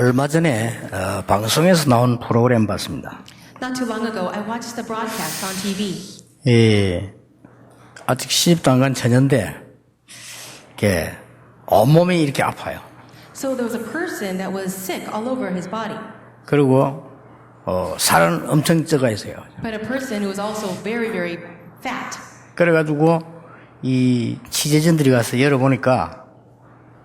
얼마 전에 방송에서 나온 프로그램 봤습니다. Not too long ago, I watched the broadcast on TV. 예, 아직 시집도 안 간 처녀인데 이렇게 온몸이 이렇게 아파요. So there was a person that was sick all over his body, 그리고 살은 엄청 쪄가 있어요. but a person who was also very, very fat. 그래가지고 이 취재진들이 가서 열어보니까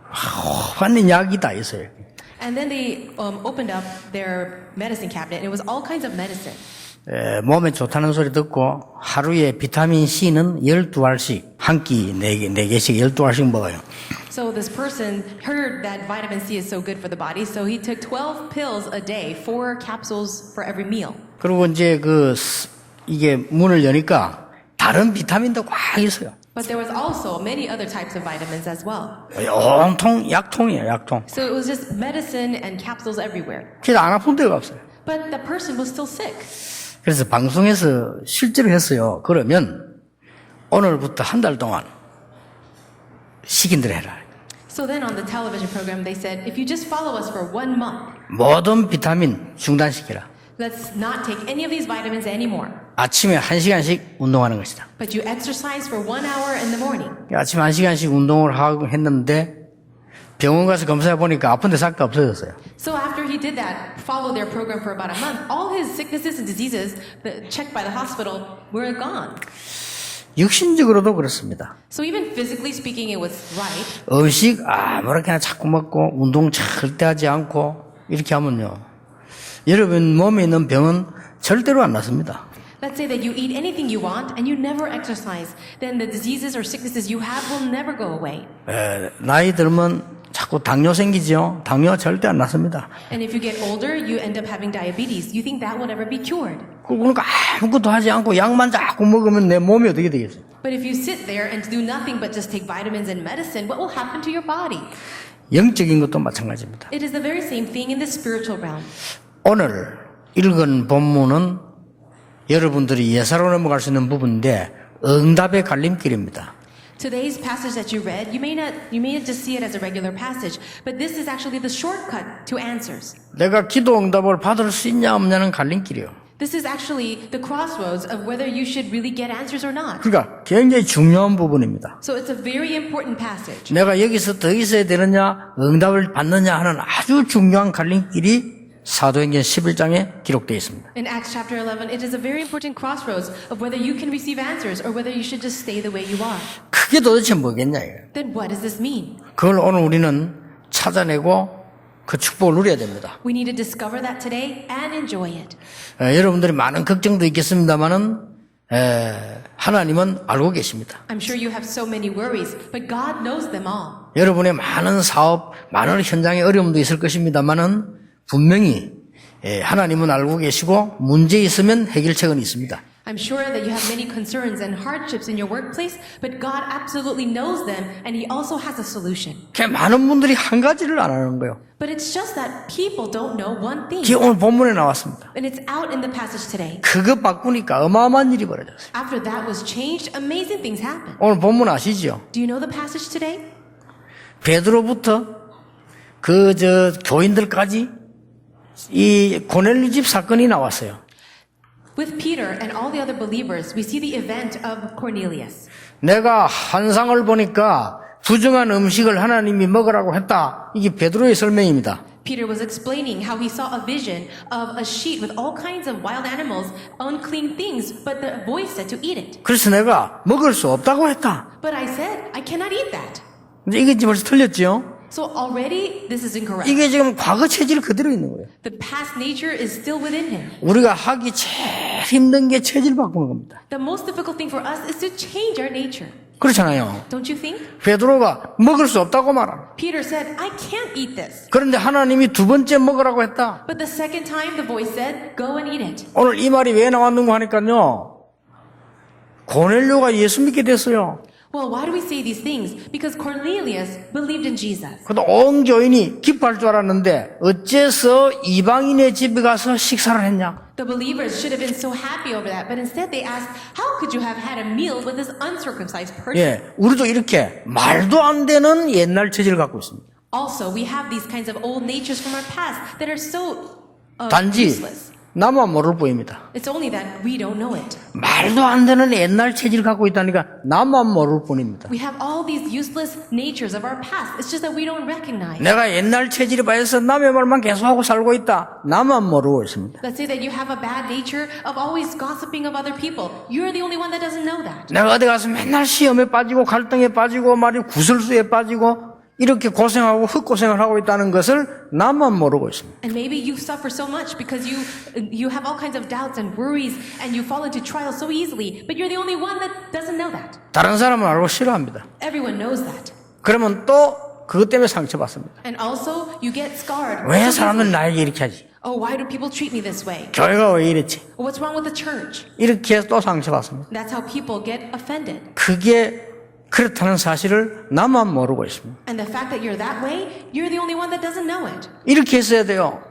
환한 약이 다 있어요. And then they opened up their medicine cabinet, and it was all kinds of medicine. 몸에 좋다는 소리 듣고 하루에 비타민 C는 12알씩 한 끼 4개씩 12알씩 먹어요. So this person heard that vitamin C is so good for the body, so he took 12 pills a day, 4 capsules for every meal. 그리고 이제 이게 문을 여니까 다른 비타민도 꽉 있어요. But there was also many other types of vitamins as well. 온통 약통이에요, 약통. So it was just medicine and capsules everywhere. 그래서 안 아픈 데가 없어요. But the person was still sick. 그래서 방송에서 실제로 했어요. 그러면 오늘부터 한 달 동안 시킨 대로 해라. So then on the television program they said, if you just follow us for 1 month, 모든 비타민 중단시키라. let's not take any of these vitamins anymore. 아침에 1시간씩 운동하는 것이다. But you exercise for 1 hour in the morning. 아침에 1시간씩 운동을 하고 했는데 병원 가서 검사해 보니까 아픈 데 싹 다 없어졌어요. So after he did that, followed their program for about a month, all his sicknesses and diseases checked by the hospital were gone. 육신적으로도 그렇습니다. So even physically speaking, it was right. 음식 아무렇게나 자꾸 먹고 운동 절대 하지 않고 이렇게 하면요. 여러분 몸에 있는 병은 절대로 안 낫습니다. Let's say that you eat anything you want and you never exercise, then the diseases or sicknesses you have will never go away. 나이 들면 자꾸 당뇨 생기죠. 당뇨 절대 안 낫습니다. And if you get older, you end up having diabetes. You think that will never be cured. 그러니까 아무것도 하지 않고 약만 자꾸 먹으면 내 몸이 어떻게 되겠어요? But if you sit there and do nothing but just take vitamins and medicine, what will happen to your body? 영적인 것도 마찬가지입니다. It is the very same thing in the spiritual realm. 오늘 읽은 본문은 여러분들이 예사로 넘어갈 수 있는 부분인데 응답의 갈림길입니다. Today's passage that you read, you may just see it as a regular passage, but this is actually the shortcut to answers. 내가 기도 응답을 받을 수 있냐 없냐는 갈림길이에요. This is actually the crossroads of whether you should really get answers or not. 그러니까 굉장히 중요한 부분입니다. So it's a very important passage. 내가 여기서 더 있어야 되느냐 응답을 받느냐 하는 아주 중요한 갈림길이 사도행전 11장에 기록되어 있습니다. In Acts chapter 11, it is a very important crossroads of whether you can receive answers or whether you should just stay the way you are. 그게 도대체 뭐겠냐 이거예요. Then what does this mean? 그걸 오늘 우리는 찾아내고 그 축복을 누려야 됩니다. We need to discover that today and enjoy it. 여러분들이 많은 걱정도 있겠습니다만은 하나님은 알고 계십니다. I'm sure you have so many worries, but God knows them all. 여러분의 많은 사업, 많은 현장의 어려움도 있을 것입니다만은 분명히 하나님은 알고 계시고 문제 있으면 해결책은 있습니다. I'm sure that you have many concerns and hardships in your workplace, but God absolutely knows them and He also has a solution. 많은 분들이 한 가지를 안 하는 거예요. But it's just that people don't know one thing. 그게 오늘 본문에 나왔습니다. And it's out in the passage today. 그거 바꾸니까 어마어마한 일이 벌어졌어요. After that was changed, amazing things happened. 오늘 본문 아시죠? Do you know the passage today? 베드로부터 교인들까지 이 고넬류 집 사건이 나왔어요. With Peter and all the other believers, we see the event of Cornelius. 내가 환상을 보니까 부정한 음식을 하나님이 먹으라고 했다. 이게 베드로의 설명입니다. Peter was explaining how he saw a vision of a sheet with all kinds of wild animals, unclean things, but the voice said to eat it. 그래서 내가 먹을 수 없다고 했다. But I said, I cannot eat that. 근데 이게 벌써 틀렸죠? So already this is incorrect. 이게 지금 과거 체질 그대로 있는 거예요. The past nature is still within him. 우리가 하기 제일 힘든 게 체질 바꾸는 겁니다. The most difficult thing for us is to change our nature. 그렇잖아요. Don't you think? 베드로가 먹을 수 없다고 말합니다. Peter said, I can't eat this. 그런데 하나님이 두 번째 먹으라고 했다. But the second time the voice said, go and eat it. 오늘 이 말이 왜 나왔는가 하니까요. 고넬료가 예수 믿게 됐어요. Well, why do we say these things? Because Cornelius believed in Jesus. 그래도 온 교인이 기뻐할 줄 알았는데 어째서 이방인의 집에 가서 식사를 했냐? The believers should have been so happy over that, but instead they asked, how could you have had a meal with this uncircumcised person? 예, 우리도 이렇게 말도 안 되는 옛날 체질을 갖고 있습니다. Also, we have these kinds of old natures from our past that are so 단지 useless. 나만 모를 뿐입니다. It's only that we don't know it. 말도 안 되는 옛날 체질을 갖고 있다니까 나만 모를 뿐입니다. We have all these useless natures of our past. It's just that we don't recognize. 내가 옛날 체질이 빠져서 남의 말만 계속하고 살고 있다. 나만 모르고 있습니다. Let's say that you have a bad nature of always gossiping of other people. You're the only one that doesn't know that. 내가 어디 가서 맨날 시험에 빠지고 갈등에 빠지고 말이 구설수에 빠지고 이렇게 고생하고 헛고생을 하고 있다는 것을 나만 모르고 있습니다. And maybe you suffer so much because you have all kinds of doubts and worries and you fall into trials so easily, but you're the only one that doesn't know that. 다른 사람은 알고 싫어합니다. Everyone knows that. 그러면 또 그것 때문에 상처받습니다. And also you get scarred. 왜 so 사람들이 easily. 나에게 이렇게 하지? Oh, why do people treat me this way? 교회가 왜 이랬지? What's wrong with the church? 이렇게 해서 또 상처받습니다. That's how people get offended. 그게 그렇다는 사실을 나만 모르고 있습니다. And the fact that you're that way, you're the only one that doesn't know it. 이렇게 했어야 돼요.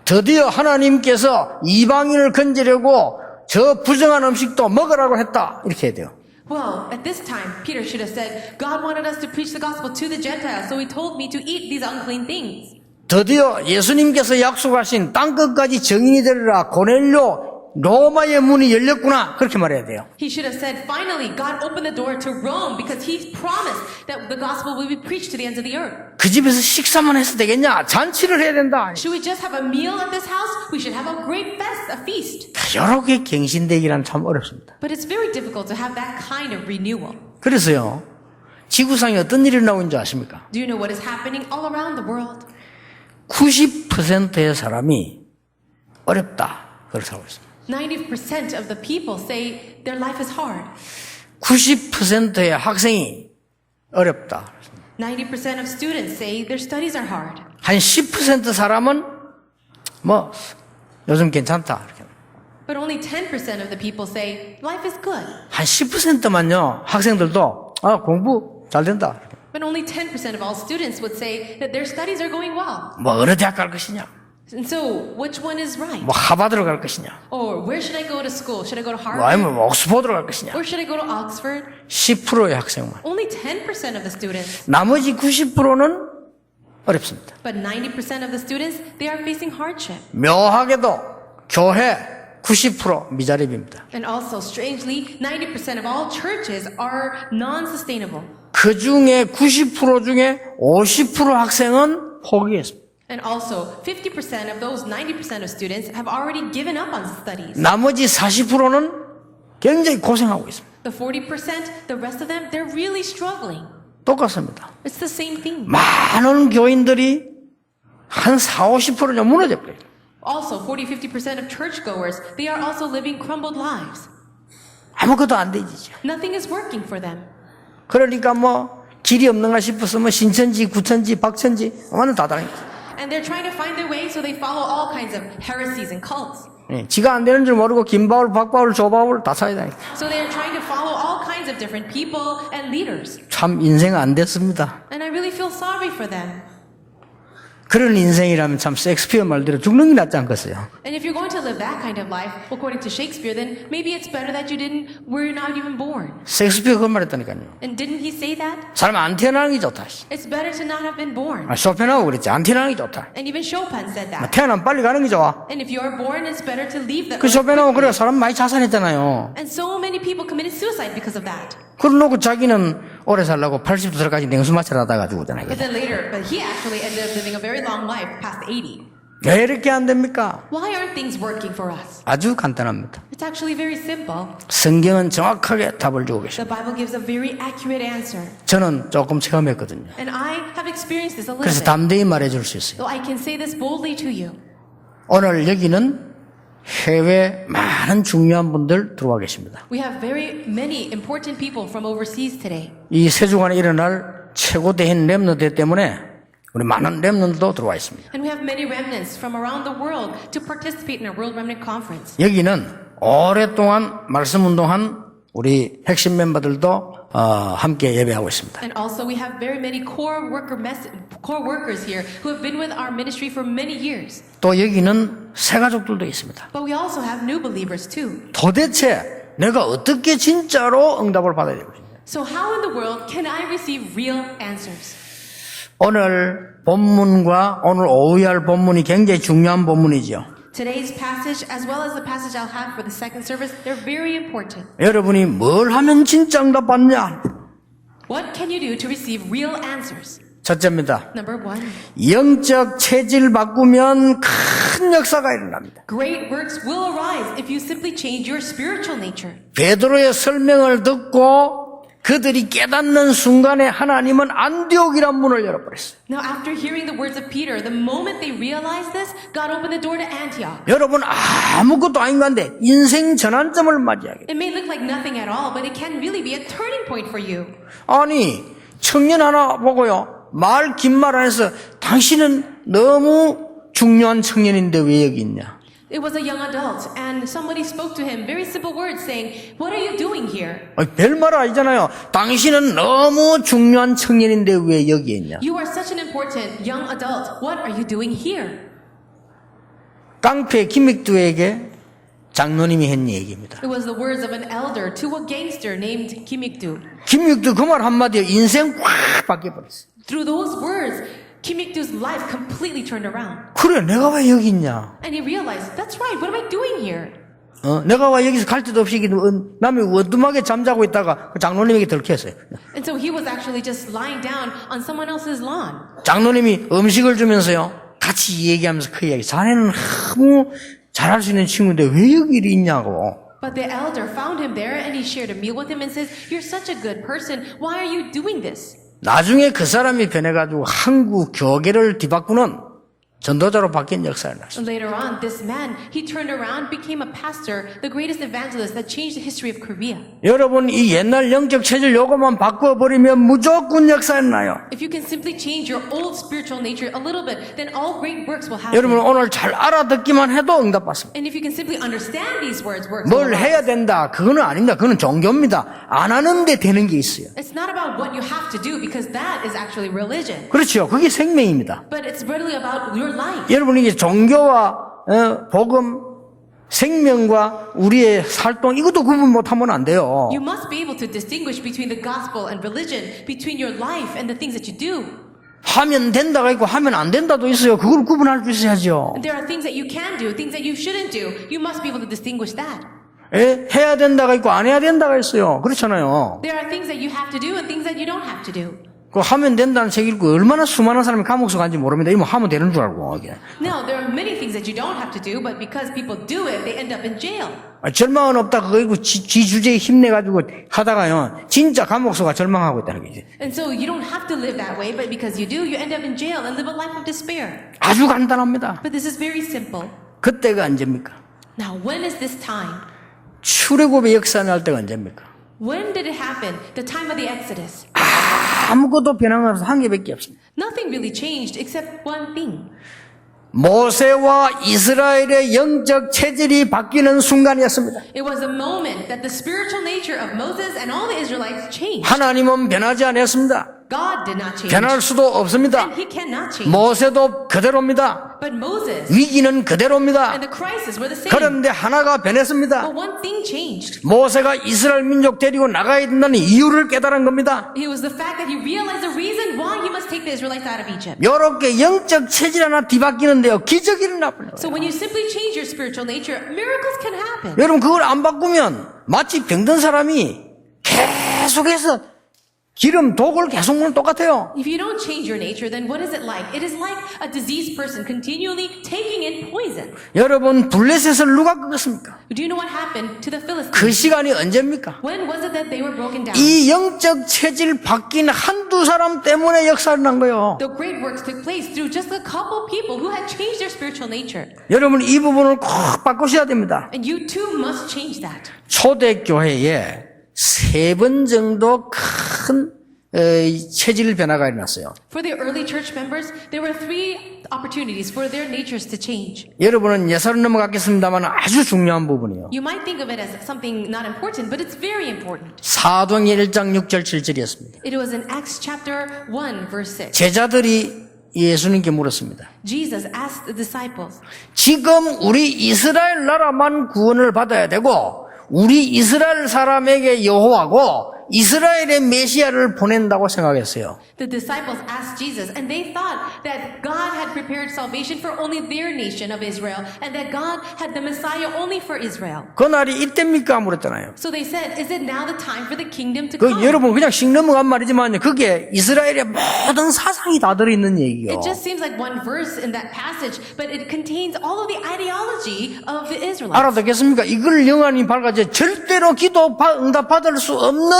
드디어 하나님께서 이방인을 건지려고 저 부정한 음식도 먹으라고 했다. 이렇게 해야 돼요. Well, at this time, Peter should have said, God wanted us to preach the gospel to the Gentiles, so he told me to eat these unclean things. 드디어 예수님께서 약속하신 땅끝까지 정인이 되리라 고넬료 로마의 문이 열렸구나. 그렇게 말해야 돼요. He should have said, finally, God opened the door to Rome because he promised that the gospel will be preached to the ends of the earth. 그 집에서 식사만 해서 되겠냐? 잔치를 해야 된다. Should we just have a meal at this house? We should have a great fest, a feast. 여러 개 갱신되기란 참 어렵습니다. But it's very difficult to have that kind of renewal. 그래서요. 지구상에 어떤 일이 일어나고 있는지 아십니까? Do you know what is happening all around the world? 90%의 사람이 어렵다. 그렇게 살고 있습니다. 90% of the people say their life is hard. 90%의 학생이 어렵다. 90% of students say their studies are hard. 한 10% 사람은 뭐 요즘 괜찮다. 이렇게. But only 10% of the people say life is good. 한 10%만요. 학생들도 공부 잘 된다. 이렇게. But only 10% of all students would say that their studies are going well. 뭐 어느 대학 갈 것이냐? And so, which one is right? 뭐 하버드로 갈 것이냐? Or where should I go to school? Should I go to 뭐 Harvard? 아니면 옥스퍼드로 갈 것이냐? Or should I go to Oxford? 10%의 학생만. Only 10% of the students. 나머지 90%는 어렵습니다. But 90% of the students, they are facing hardship. 묘하게도 교회 90% 미자립입니다. And also, strangely, 90% of all churches are non-sustainable. 그 중에 90% 중에 50% 학생은 포기했습니다. And also, 50% of those 90% of students have already given up on studies. 나머지 40%는 굉장히 고생하고 있습니다. The 40%, the rest of them, they're really struggling. 똑같습니다. It's the same thing. 많은 교인들이 한 40, 50%는 무너져 버려요. Also, 40-50% of churchgoers, they are also living crumbled lives. 아무것도 안 되지죠. Nothing is working for them. 그러니까 뭐 길이 없는가 싶어서 뭐 신천지, 구천지, 박천지 완전 다 다른 거죠. And they're trying to find their way, so they follow all kinds of heresies and cults. 지가 안 되는 줄 모르고 김바울, 박바울, 조바울 다 찾아다니까. So they're trying to follow all kinds of different people and leaders. 참 인생 안 됐습니다. And I really feel sorry for them. 그런 인생이라면 참 셰익스피어 말대로 죽는 게 낫지 않겠어요? And if you're going to live that kind of life, according to Shakespeare, then maybe it's better that were not even born. 셰익스피어 그런 말 했다니까요. And didn't he say that? 사람 안 태어나는 게 좋다. It's better to not have been born. 쇼펜하고 그랬지. 안 태어나는 게 좋다. And even Chopin said that. 태어나면 빨리 가는 게 좋아. And if you are born, it's better to leave the 그 earth 쇼펜하고 그래 quickly. 사람 많이 자살했잖아요. And so many people committed suicide because of that. 그러놓고 자기는 오래 살라고 80살까지 냉수 마찰 하다가 죽었잖아요. But then later, but he actually ended up living a very long life past 80. 왜 이렇게 안 됩니까? Why aren't things working for us? 아주 간단합니다. It's actually very simple. 성경은 정확하게 답을 주고 The 계십니다. Bible gives a very accurate answer. 저는 조금 체험했거든요. And I have experienced this a little 그래서 bit. 담대히 말해줄 수 있어요. So I can say this boldly to you. 오늘 여기는 해외 많은 중요한 분들 들어와 계십니다. We have very many important people from overseas today. 이 세 주간에 일어날 최고 대인 렘넌트 때문에 우리 많은 렘넌트도 들어와 있습니다. And we have many remnants from around the world to participate in our World Remnant Conference. 여기는 오랫동안 말씀 운동한 우리 핵심 멤버들도 함께 예배하고 있습니다. And also we have very many core workers here who have been with our ministry for many years. 또 여기는 새 가족들도 있습니다. But we also have new believers too. 도대체 내가 어떻게 진짜로 응답을 받아야 되고 있냐? So how in the world can I receive real answers? 오늘 본문과 오늘 오후에 할 본문이 굉장히 중요한 본문이죠. Today's passage, as well as the passage I'll have for the second service, they're very important. 여러분이 뭘 하면 진짜 응답받냐? What can you do to receive real answers? 첫째입니다. Number one, 영적 체질 바꾸면 큰 역사가 일어납니다. great works will arise if you simply change your spiritual nature. 베드로의 설명을 듣고 그들이 깨닫는 순간에 하나님은 안디옥이란 문을 열어버렸어요. Now, after hearing the words of Peter, the moment they realized this, God opened the door to Antioch. 여러분 아무것도 아닌 건데 인생 전환점을 맞이하게. It may look like nothing at all, but it can really be a turning point for you. 아니 청년 하나 보고요. 말 긴 말 안 해서 당신은 너무 중요한 청년인데 왜 여기 있냐. It was a young adult, and somebody spoke to him very simple words saying, "What are you doing here? 별말 아니잖아요. 당신은 너무 중요한 청년인데 왜 여기에 있냐. You are such an important young adult. What are you doing here?" 깡패 김익두에게 장로님이 한 얘기입니다. It was the words of an elder to a gangster named Kim Ik-doo. 김익두 그 말 한마디에 인생 확 바뀌어버렸어요. Through those words, Kim Ik-doo's life completely turned around. 그래 내가 왜 여기 있냐. And he realized, that's right, what am I doing here? 내가 왜 여기서 갈 데도 없이 남이 어둠하게 잠자고 있다가 그 장로님에게 들켰어요. And so he was actually just lying down on someone else's lawn. 장로님이 음식을 주면서요. 같이 얘기하면서 그 이야기. 자네는 너무 잘할 수 있는 친구인데 왜 여기 있냐고. But the elder found him there and he shared a meal with him and says, "You're such a good person. Why are you doing this?" 나중에 그 사람이 변해가지고 한국 교계를 뒤바꾸는 전도자로 바뀐 역사를 났어요. Later on, this man, he turned around, became a pastor, the greatest evangelist that changed the history of Korea. 여러분 이 옛날 영적 체질 요것만 바꿔버리면 무조건 역사는 나요. If you can simply change your old spiritual nature a little bit, then all great works will happen. 여러분 오늘 잘 알아듣기만 해도 응답받습니다. And if you can simply understand these works will 뭘 해야 arise. 된다 그거는 아닙니다. 그거는 종교입니다. 안 하는데 되는 게 있어요. It's not about what you have to do because that is actually religion. 그렇죠. 그게 생명입니다. But it's really about your life. 여러분 이게 종교와 복음, 생명과 우리의 활동 이것도 구분 못하면 안 돼요. You must be able to distinguish between the gospel and religion, between your life and the things that you do. 하면 된다가 있고 하면 안 된다도 있어요. 그걸 구분할 수 있어야죠. There are things that you can do, things that you shouldn't do. You must be able to distinguish that. 해야 된다가 있고 안 해야 된다가 있어요. 그렇잖아요. There are things that you have to do and things that you don't have to do. 그 하면 된다는 책 읽고 얼마나 수많은 사람이 감옥서 간지 모릅니다. 이거 하면 되는 줄 알고. 이게. No, there are many things that you don't have to do, but because people do it, they end up in jail. 절망은 없다 그거 이거 지 주제에 힘내가지고 하다가요. 진짜 감옥서가 절망하고 있다는 거지. And so you don't have to live that way, but because you do, you end up in jail and live a life of despair. 아주 간단합니다. But this is very simple. 그때가 언제입니까? Now, when is this time? 출애굽의 역사 날 때가 언제입니까? When did it happen? The time of the Exodus. 아무것도 변함없어 한 개밖에 없습니다. Nothing really changed except one thing. 모세와 이스라엘의 영적 체질이 바뀌는 순간이었습니다. It was a moment that the spiritual nature of Moses and all the Israelites changed. 하나님은 변하지 않았습니다. God did not change. 변할 수도 없습니다. And he cannot change. 모세도 그대로입니다. But Moses 위기는 그대로입니다. and the crisis were the same. 그런데 하나가 변했습니다. But one thing changed. 모세가 이스라엘 민족 데리고 나가야 된다는 이유를 깨달은 겁니다. It was the fact that he realized the reason why he must take the Israelites out of Egypt. 이렇게 영적 체질 하나 뒤바뀌는데요. 기적이 일어나버려요. So when you simply change your spiritual nature, miracles can happen. 여러분 그걸 안 바꾸면 마치 병든 사람이 계속해서 기름, 독을 계속 먹는 똑같아요. If you don't change your nature, then what is it like? It is like a diseased person continually taking in poison. 여러분 블레셋을 누가 끄겠습니까? Do you know what happened to the Philistines? 그 시간이 언제입니까? When was it that they were broken down? 이 영적 체질 바뀐 한두 사람 때문에 역사를 난 거예요. The great works took place through just a couple people who had changed their spiritual nature. 여러분 이 부분을 꼭 바꾸셔야 됩니다. And you too must change that. 초대교회에 3번 정도 큰 체질 변화가 일어났어요. For the early church members, there were 3 opportunities for their natures to change. 여러분은 예사로 넘어갔겠습니다만 아주 중요한 부분이에요. You might think of it as something not important, but it's very important. 사도행전 1장 6절 7절이었습니다. It was in Acts chapter 1, verse 6. 제자들이 예수님께 물었습니다. Jesus asked the disciples, 지금 우리 이스라엘 나라만 구원을 받아야 되고 우리 이스라엘 사람에게 여호와고 이스라엘의 메시아를 보낸다고 생각했어요. The disciples asked Jesus, and they thought that God had prepared salvation for only their nation of Israel, and that God had the Messiah only for Israel. 그날이 이때입니까? 물었잖아요. So they said, is it now the time for the kingdom to 그 come? 여러분 그냥 씩 넘어간 말이지만 그게 이스라엘의 모든 사상이 다 들어있는 얘기요. It just seems like one verse in that passage, but it contains all of the ideology of the Israelites. 알아듣겠습니까? 이걸 영안이 밝아져 절대로 기도 응답받을 수 없는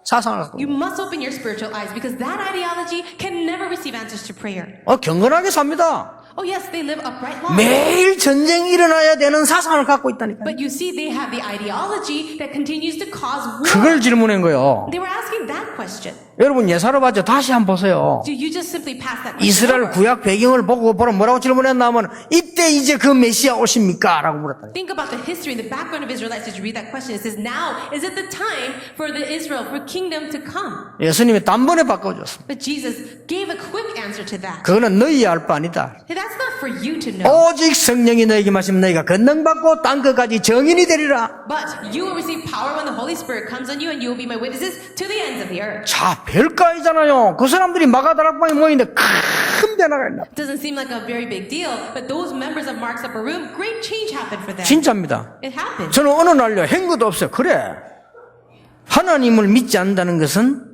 사상을 갖고 You must open your spiritual eyes because that ideology can never receive answers to prayer. 경건하게 삽니다. Oh yes, they live upright lives. 매일 전쟁이 일어나야 되는 사상을 갖고 있다니까요. But you see, they have the ideology that continues to cause war. 그걸 질문한 거예요. They were asking that question. 여러분 예사로 봤죠? 다시 한번 보세요. Do you just simply pass that question 이스라엘 over? 구약 배경을 보고 뭐라고 질문했나 하면 이때 이제 그 메시아 오십니까? 라고 물었다. Think about the history, the background of Israelites as you read that question. It says, now, is it the time for the Israel, for kingdom to come? 예수님이 단번에 바꿔줬습니다. But Jesus gave a quick answer to that. 그거는 너희 알 바 아니다. Hey, that's not for you to know. 오직 성령이 너에게 마시면 너희가 권능받고 땅끝까지 증인이 되리라. But you will receive power when the Holy Spirit comes on you, and you will be my witnesses to the ends of the earth. 자, 별거이잖아요. 그 사람들이 마가다락방에 모이는데 큰 변화가 있나. It doesn't seem like a very big deal, but those members of Mark's upper room, great change happened for them. 진짜입니다. It happened. 저는 어느 날요 한 것도 없어요. 그래. 하나님을 믿지 않는다는 것은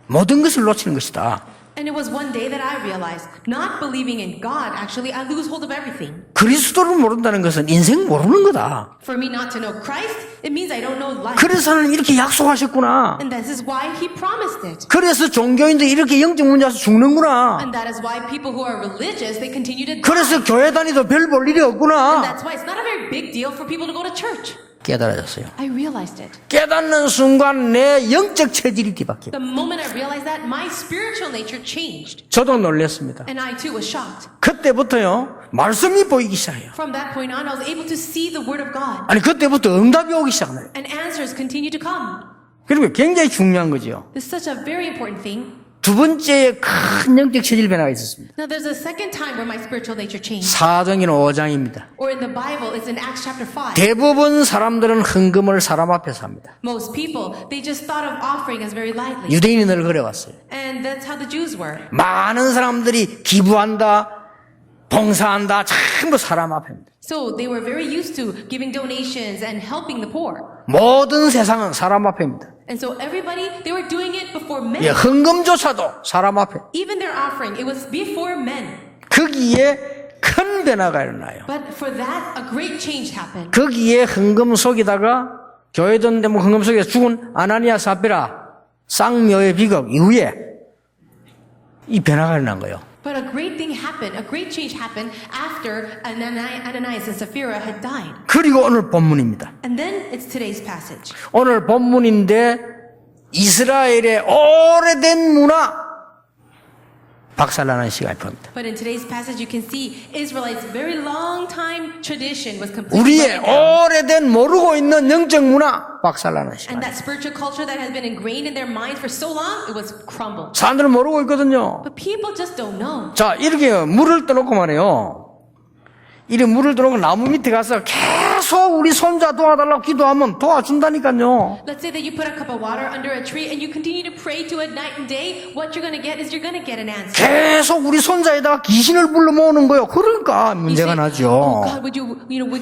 모든 것을 놓치는 것이다. And it was one day that I realized, not believing in God, actually, I lose hold of everything. 그리스도를 모른다는 것은 인생 모르는 거다. For me not to know Christ, it means I don't know life. 그래서 하나님 이렇게 약속하셨구나. And this is why He promised it. 그래서 종교인들이 이렇게 영적 문제에서 죽는구나. And that is why people who are religious, they continue to die. 그래서 교회 다니도 별 볼 일이 And 없구나. that's why it's not a very big deal for people to go to church. 깨달아졌어요. I realized it. 깨닫는 순간 내 영적 체질이 뒤바뀌어. The moment I realized that, my spiritual nature changed. 저도 놀랐습니다. And I too was shocked. 그때부터요 말씀이 보이기 시작해요. From that point on, I was able to see the Word of God. 아니 그때부터 응답이 오기 시작해요. And answers continue to come. 그리고 굉장히 중요한 거죠. This is such a very important thing. 두 번째 큰 영적 체질 변화가 있었습니다. Now, there's a second time where my spiritual nature changed. 사도행전 5장입니다. Or in the Bible, it's in Acts chapter 5. 대부분 사람들은 헌금을 사람 앞에서 합니다. Most people, they just thought of offering as very lightly. 유대인이 늘 그래왔어요. And that's how the Jews were. 많은 사람들이 기부한다, 봉사한다, 전부 사람 앞입니다. So they were very used to giving donations and helping the poor. 모든 세상은 사람 앞입니다. And so everybody, they were doing it before men. 예, 헌금조차도 사람 앞에. Even their offering, it was before men. 거기에 큰 변화가 일어나요. But for that, a great change happened. 거기에 헌금 속에다가 교회돈 대목 헌금 속에 죽은 아나니아 사피라 쌍묘의 비극 이후에 이 변화가 일어난 거예요. But a great thing happened, a great change happened after Ananias and Sapphira had died. 그리고 오늘 본문입니다. And then it's today's passage. 오늘 본문인데 이스라엘의 오래된 문화 박살나는 시간이 보입니다. But in today's passage, you can see Israelites' very long time tradition was completely 우리의 broken down. 오래된 모르고 있는 영적 문화 박살나는 시간. And that spiritual culture that has been ingrained in their minds for so long, it was crumbled. 사람들은 모르고 있거든요. But people just don't know. 자, 이렇게 물을 떠놓고 말이에요. 이렇게 물을 떠놓고 나무 밑에 가서 계속 우리 손자 도와달라고 기도하면 도와준다니까요. Let's say that you put a cup of water under a tree and you continue to pray to it night and day. What you're going to get is you're going to get an answer. 계속 우리 손자에다가 귀신을 불러 모으는 거예요. 그러니까 You 문제가 say, 나죠. oh God,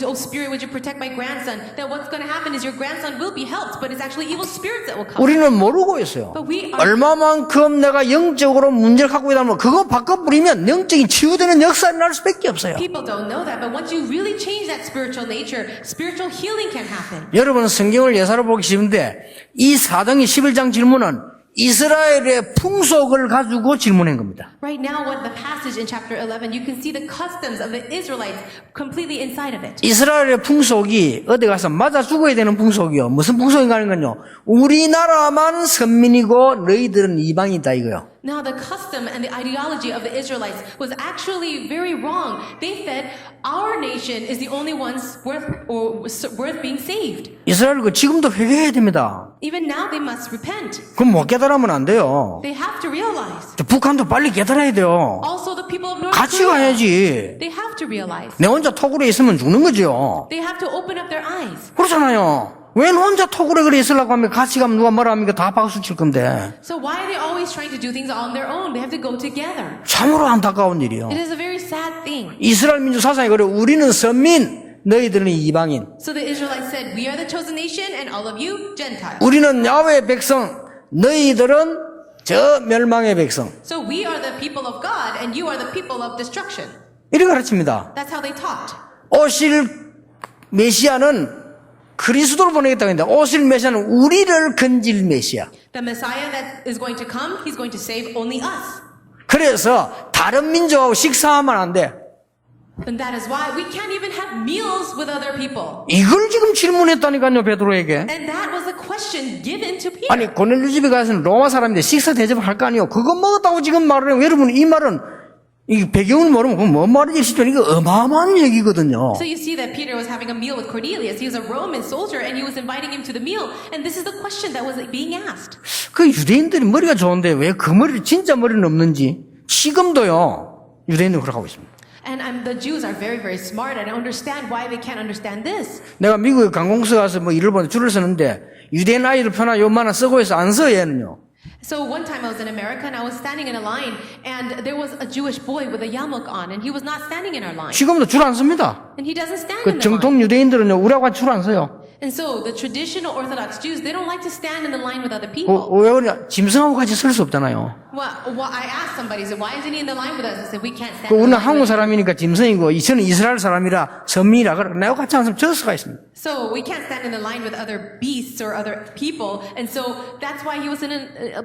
oh Spirit, would you protect my grandson? Then what's going to happen is your grandson will be helped, but it's actually evil spirits that will come. 우리는 모르고 있어요. But we are, 얼마만큼 내가 영적으로 문제를 갖고 있다면 그거 바꿔버리면 영적인 치유되는 역사가 날 수밖에 없어요. people don't know that, but once you really change that spiritual nature, spiritual healing can happen. 여러분은 성경을 예사로 보기 쉬운데 이 사도행전 11장 질문은 이스라엘의 풍속을 가지고 질문한 겁니다. Right now, what the passage in chapter 11, you can see the customs of the Israelites completely inside of it. 이스라엘의 풍속이 어디 가서 맞아 죽어야 되는 풍속이요. 무슨 풍속인가 하는 건요. 우리나라만 선민이고 너희들은 이방이다 이거요. Now, the custom and the ideology of the Israelites was actually very wrong. They said our nation is the only ones worth being saved. 이스라엘 그 지금도 회개해야 됩니다. Even now, they must repent. 그럼 못 깨달으면 안 돼요. They have to realize. 북한도 빨리 깨달아야 돼요. Also, the people of North 같이 Korea, 가야지. they have to realize. 내 혼자 토굴에 있으면 죽는 거죠. They have to open up their eyes. 그렇잖아요. 왜 혼자 톡으로 그래 있으려고 하면 같이 가면 누가 뭐라 합니까? 다 박수 칠 건데. So why are they always trying to do things on their own? They have to go together. 참으로 안타까운 일이요. It is a very sad thing. 이스라엘 민족 사상이 그래. 우리는 선민, 너희들은 이방인. So the Israelites said, we are the chosen nation and all of you Gentiles. 우리는 야훼의 백성, 너희들은 저 멸망의 백성. So we are the people of God and you are the people of destruction. 이렇게 가르칩니다. That's how they taught. 오실 메시아는 그리스도를 보내겠다고 했는데 오실 메시아는 우리를 건질 메시아. The Messiah that is going to come, he's going to save only us. 그래서 다른 민족하고 식사하면 안 돼. And that is why we can't even have meals with other people. 이걸 지금 질문했다니까요, 베드로에게. And that was the question given to Peter. 아니, 고넬료 집에 가서는 로마 사람인데 식사 대접할 거 아니에요. 그거 먹었다고 지금 말을 해요. 여러분, 이 말은 이 배경을 모르면 그건 뭔 말인지 싶으면 이거 어마어마한 얘기거든요. So you see that Peter was having a meal with Cornelius. He was a Roman soldier and he was inviting him to the meal. And this is the question that was being asked. 그 유대인들이 머리가 좋은데 왜 그 머리를 진짜 머리는 없는지 지금도요. 유대인들 그렇게 하고 있습니다. And the Jews are very, very smart. I don't understand why they can't understand this. 내가 미국에 관공서 가서 뭐 일을 보는데 줄을 서는데 유대인 아이들 표나 요만한 쓰고 해서 안 서 얘는요. So one time I was in America and I was standing in a line and there was a Jewish boy with a yarmulke on and he was not standing in our line. 지금도 줄 안 섭니다. And he doesn't stand 그 in the line. 정통 유대인들은요 우리하고 줄 안 서요. And so the traditional Orthodox Jews, they don't like to stand in the line with other people. 왜 그러냐? 짐승하고 같이 설 수 없잖아요. Well, I asked somebody, I said, why isn't he in the line with us? I said, we can't stand 그 in the 우리는 line 한국 with us. 사람이니까 짐승이고 저는 이스라엘 사람이라 선민이라 그래. 내가 같이 앉으면 저 수가 있습니다. So we can't stand in the line with other beasts or other people. And so that's why he was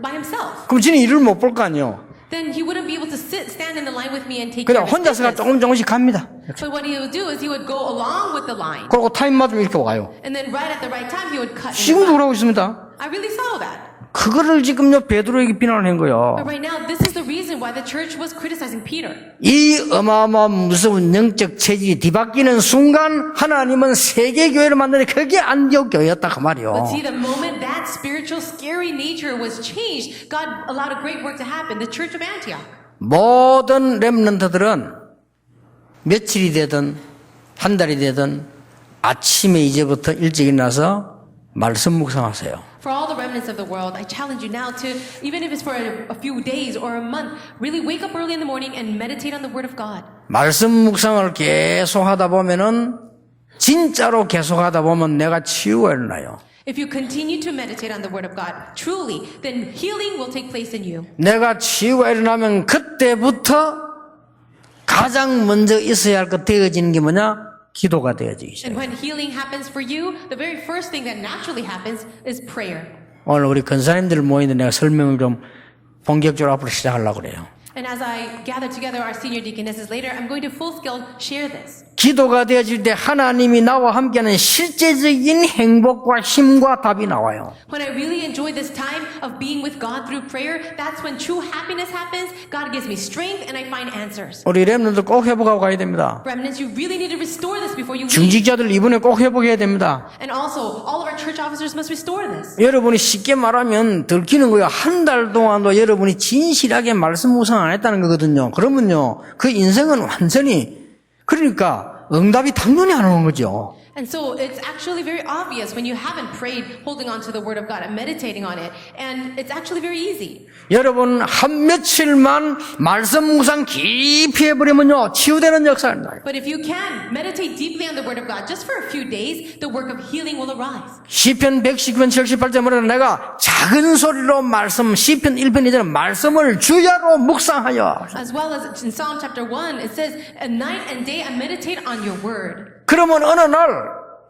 by himself. 그럼 저는 일을 못 볼 거 아니에요. Then he wouldn't be able to stand in the line with me and take 그냥 care of his 혼자서가 business. 조금씩 갑니다. But what he would do is he would go along with the line. 그리고 타임 맞으면 이렇게 와요. And then right at the right time, he would cut in the 지금도 front. 그러고 있습니다. I really saw that. 그거를 지금요 베드로에게 비난을 한 거예요. But right now, this is the reason why the church was criticizing Peter. 이 어마어마한 무서운 영적 체질이 뒤바뀌는 순간 하나님은 세계 교회를 만드는데 그게 안디옥 교회였다 그 말이요. But see, the moment that spiritual, scary nature was changed, God allowed a great work to happen. The church of Antioch. 모든 렘넌트들은 며칠이 되든 한 달이 되든 아침에 이제부터 일찍 일어나서 말씀 묵상하세요. For all the remnants of the world, I challenge you now to, even if it's for a few days or a month, really wake up early in the morning and meditate on the Word of God. 말씀 묵상을 계속 하다 보면은 진짜로 계속 하다 보면 내가 치유가 일어나요. If you continue to meditate on the Word of God, truly, then healing will take place in you. 내가 치유가 일어나면 그때부터 가장 먼저 있어야 할 것 되어지는 게 뭐냐? 기도가 되어지기 시작해요. And when healing happens for you, the very first thing that naturally happens is prayer. 오늘 우리 권사님들 모이는데 내가 설명을 좀 본격적으로 앞으로 시작하려고 그래요. And as I gather together our senior deaconesses later, I'm going to full scale share this. 기도가 되어질 때 하나님이 나와 함께하는 실제적인 행복과 힘과 답이 나와요. When I really enjoy this time of being with God through prayer, that's when true happiness happens. God gives me strength and I find answers. 우리 렘넌트들 꼭 회복하고 가야 됩니다. Remnants, you really need to restore this before you leave. 중직자들 이번에 꼭 회복해야 됩니다. And also, all of our church officers must restore this. 여러분이 쉽게 말하면 들키는 거예요. 한 달 동안도 여러분이 진실하게 말씀 묵상 안 했다는 거거든요. 그러면요, 그 인생은 완전히 그러니까 응답이 당연히 안 오는 거죠. And so it's actually very obvious when you haven't prayed, holding on to the Word of God and meditating on it. And it's actually very easy. 여러분 한 며칠만 말씀 묵상 깊이 해버리면요 치유되는 역사가 나요. But if you can meditate deeply on the Word of God just for a few days, the work of healing will arise. 시편 119편 78절 뭐라나 내가 작은 소리로 말씀 시편 1편 2절은 말씀을 주야로 묵상하여. As well as in Psalm chapter 1, it says, at night and day I meditate on your Word. 그러면 어느 날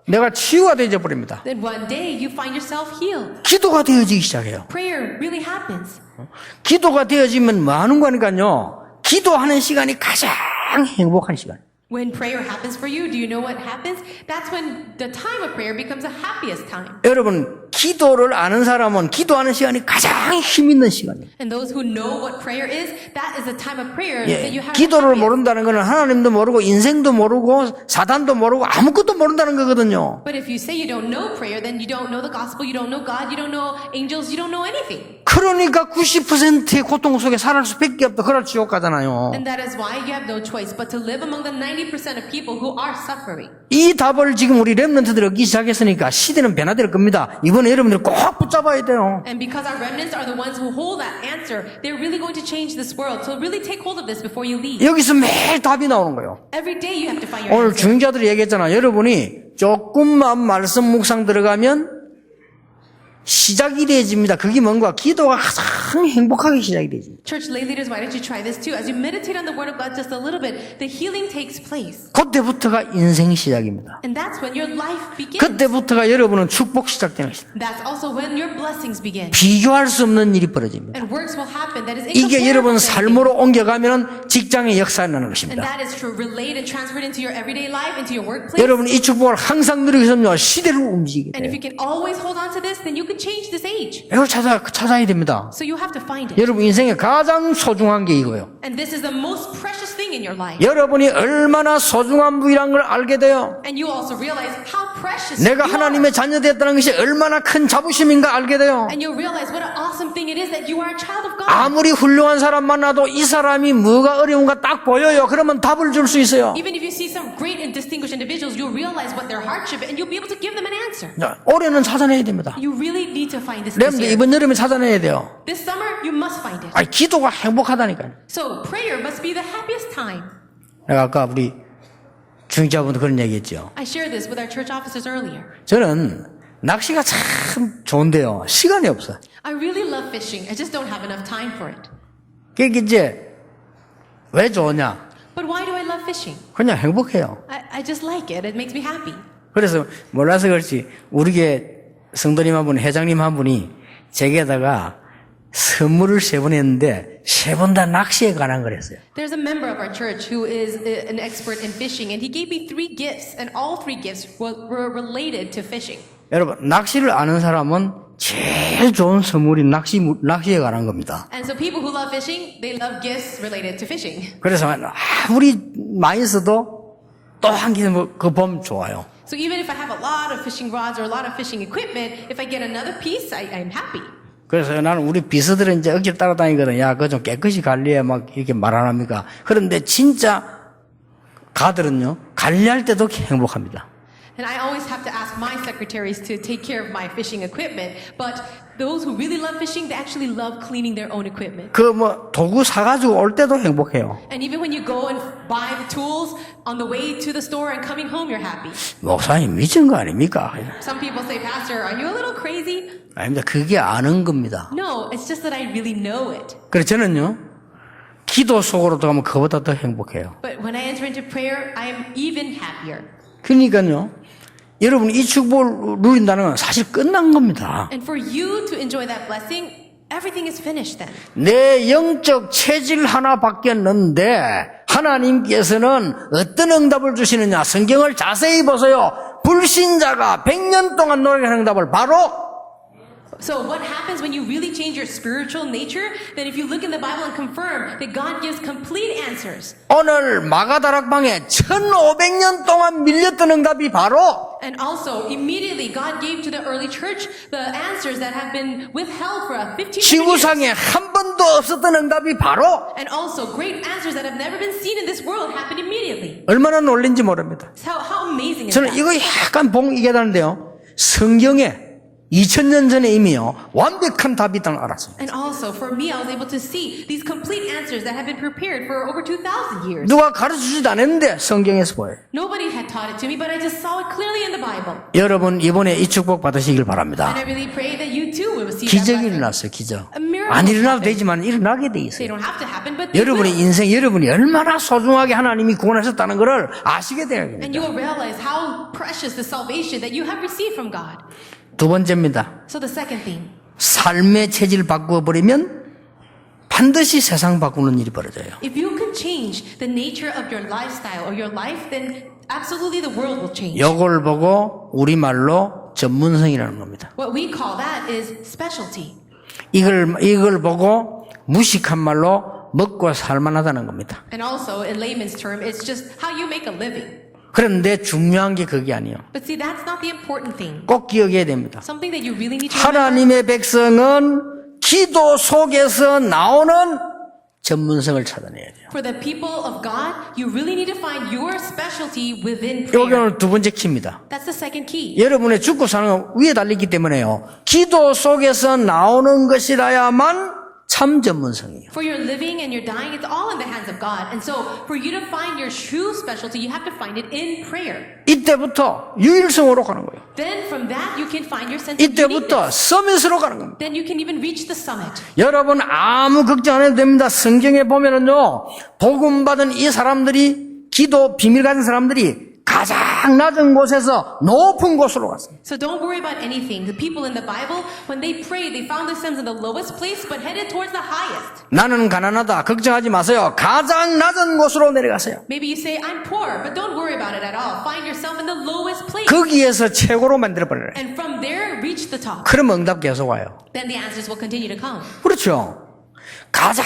내가 치유가 되어 버립니다. Then one day you find yourself healed. 기도가 되어지기 시작해요. Prayer really happens. 기도가 되어지면 뭐 하는 거니까요. 기도하는 시간이 가장 행복한 시간. When prayer happens for you, do you know what happens? That's when the time of prayer becomes the happiest time. 여러분 기도를 아는 사람은 기도하는 시간이 가장 힘 있는 시간이에요. And those who know what prayer is, that is a time of prayer 예, that you have. 기도를 모른다는 것은 하나님도 모르고 인생도 모르고 사단도 모르고 아무것도 모른다는 거거든요. But if you say you don't know prayer, then you don't know the gospel, you don't know God, you don't know angels, you don't know anything. 그러니까 90%의 고통 속에 살을 수밖에 없다. 그럴 지옥 가잖아요. And that is why you have no choice but to live among the 90% of people who are suffering. 이 답을 지금 우리 렘넌트들이 얻기 시작했으니까 시대는 변화될 겁니다. 이번에 여러분들 꼭 붙잡아야 돼요. And because our remnants are the ones who hold that answer, they're really going to change this world. So really take hold of this before you leave. 여기서 매일 답이 나오는 거예요. Every day you have to find your 오늘 answer. 중자들이 얘기했잖아. 여러분이 조금만 말씀 묵상 들어가면 시작이 되어집니다. 그게 뭔가 기도가 가장 행복하게 시작이 되어집니다. Church lay leaders, why don't you try this too? As you meditate on the word of God just a little bit, the healing takes place. 그때부터가 인생 시작입니다. And that's when your life begins. 그때부터가 여러분은 축복 시작되는 것입니다. That's also when your blessings begin. 비교할 수 없는 일이 벌어집니다. And works will happen that is 이게 여러분 incomparable. 삶으로 옮겨가면 직장의 역사가 나는 And 것입니다. that is true. Relate and transferred into your everyday life, into your workplace. 여러분 이 축복을 항상 누리기 위해서는요 시대를 움직이게 And if 돼요. you can always hold on to this, then you can change this age. 이걸 찾아야 됩니다. So you have to find it. 여러분 인생에 가장 소중한 게 이거예요. And this is the most precious thing in your life. 여러분이 얼마나 소중한 분이라는 걸 알게 돼요. And you also realize how precious 내가 you 하나님의 are. 자녀되었다는 것이 얼마나 큰 자부심인가 알게 돼요. And you realize what an awesome thing it is that you are a child of God. 아무리 훌륭한 사람 만나도 이 사람이 뭐가 어려운가 딱 보여요. 그러면 답을 줄 수 있어요. Even if you see some great and distinguished individuals, you'll realize what their hardship and you'll be able to give them an answer. 자, 올해는 찾아내야 됩니다. You really need to find this 여러분들 year. 이번 여름에 찾아내야 돼요. This summer, you must find it. 아니, 기도가 행복하다니까요. So prayer must be the happiest time. 내가 아까 우리 중자분도 그런 얘기했죠. I shared this with our church officers earlier. 저는 낚시가 참 좋은데요. 시간이 없어요. I really love fishing. I just don't have enough time for it. 그게 이제 왜 좋으냐? But why do I love fishing? 그냥 행복해요. I just like it. It makes me happy. 그래서 몰라서 그렇지 우리 교회 성도님 한 분, 회장님 한 분이 제게다가 선물을 3번 했는데 3번 다 낚시에 관한 걸 했어요. There's a member of our church who is an expert in fishing, and he gave me 3 gifts, and all 3 gifts were related to fishing. 여러분 낚시를 아는 사람은 제일 좋은 선물이 낚시에 관한 겁니다. And so people who love fishing, they love gifts related to fishing. 그래서 아무리 많이 써도 또 한 개 그 보면 좋아요. So even if I have a lot of fishing rods or a lot of fishing equipment, if I get another piece, I'm happy. 그래서 나는 우리 비서들은 이제 억지로 따라다니거든. 야, 그거 좀 깨끗이 관리해. 막 이렇게 말 안 합니까? 그런데 진짜 가들은요, 관리할 때도 행복합니다. And I always have to ask my secretaries to take care of my fishing equipment. But those who really love fishing, they actually love cleaning their own equipment. 그 도구 사가지고 올 때도 행복해요. And even when you go and buy the tools on the way to the store and coming home, you're happy. 목사님 미친 거 아닙니까? Some people say, Pastor, are you a little crazy? 아닙니다. 그게 아는 겁니다. No, it's just that I really know it. 그래서 저는요, 기도 속으로 들어가면 그보다 더 행복해요. But when I enter into prayer, I am even happier. 그러니까요, 여러분 이 축복을 누린다는 건 사실 끝난 겁니다. And for you to enjoy that blessing, everything is finished then. 내 영적 체질 하나 바뀌었는데 하나님께서는 어떤 응답을 주시느냐? 성경을 자세히 보세요. 불신자가 100년 동안 노력하는 응답을 바로 So what happens when you really change your spiritual nature? Then if you look in the Bible and confirm that God gives complete answers. 오늘 마가다락방에 1500년 동안 밀렸던 응답이 바로 And also, immediately, God gave to the early church the answers that have been withheld for 1500 years. 지구상에 한 번도 없었던 응답이 바로 And also, great answers that have never been seen in this world happened immediately. 얼마나 놀린지 모릅니다. How amazing is 저는 that? 이거 약간 봉이게다는데요. 성경에 2000년 전에 이미요 완벽한 답이 있다는 걸 알았습니다. And also, for me, I was able to see these complete answers that have been prepared for over 2,000 years. 누가 가르쳐주지도 않았는데 성경에서 보여요. Nobody had taught it to me, but I just saw it clearly in the Bible. 여러분 이번에 이 축복 받으시길 바랍니다. And I really pray that you too will see that 기적이 blessing. 일어났어요. 기적. A miracle 안 일어나도 happened. 되지만 일어나게 돼 They 있어요. don't have to happen, but they 여러분의 will. 인생 여러분이 얼마나 소중하게 하나님이 구원하셨다는 것을 아시게 돼야 And 됩니다. you will realize how precious the salvation that you have received from God. 두 번째입니다. So the second thing, 삶의 체질 바꾸어버리면 반드시 세상 바꾸는 일이 벌어져요. if you can change the nature of your lifestyle or your life, then absolutely the world will change. 이걸 보고 우리말로 바로 전문성이라는 겁니다. What we call that is specialty. 이걸 보고 무식한 말로 먹고 살만하다는 겁니다. And also, in layman's term, it's just how you make a living. 그런데 중요한 게 그게 아니에요. But see, that's not the important thing. 꼭 기억해야 됩니다. Something that you really need to remember. 하나님의 백성은 기도 속에서 나오는 전문성을 찾아내야 돼요. For the people of God, you really need to find your specialty within 여기 prayer. 오늘 두 번째 키입니다. That's the second key. 여러분의 죽고 사는 건 위에 달리기 때문에요. 기도 속에서 나오는 것이라야만 참 전문성이에요. For your living and your dying, it's all in the hands of God. And so, for you to find your true specialty, you have to find it in prayer. 이때부터 유일성으로 가는 거예요. Then from that, you can find your sense of 이때부터 uniqueness. 서밋으로 가는 겁니다. Then you can even reach the summit. 여러분 아무 걱정 안 해도 됩니다. 성경에 보면은요, 복음 받은 이 사람들이 기도 비밀 가진 사람들이 가장 낮은 곳에서 높은 곳으로 갔어요. So don't worry about anything. The people in the Bible, when they prayed, they found themselves in the lowest place, but headed towards the highest. 나는 가난하다. 걱정하지 마세요. 가장 낮은 곳으로 내려가세요. Maybe you say, I'm poor, but don't worry about it at all. Find yourself in the lowest place. 거기에서 최고로 만들어버려요. And from there, reach the top. 그럼 응답 계속 와요. Then the answers will continue to come. 그렇죠. 가장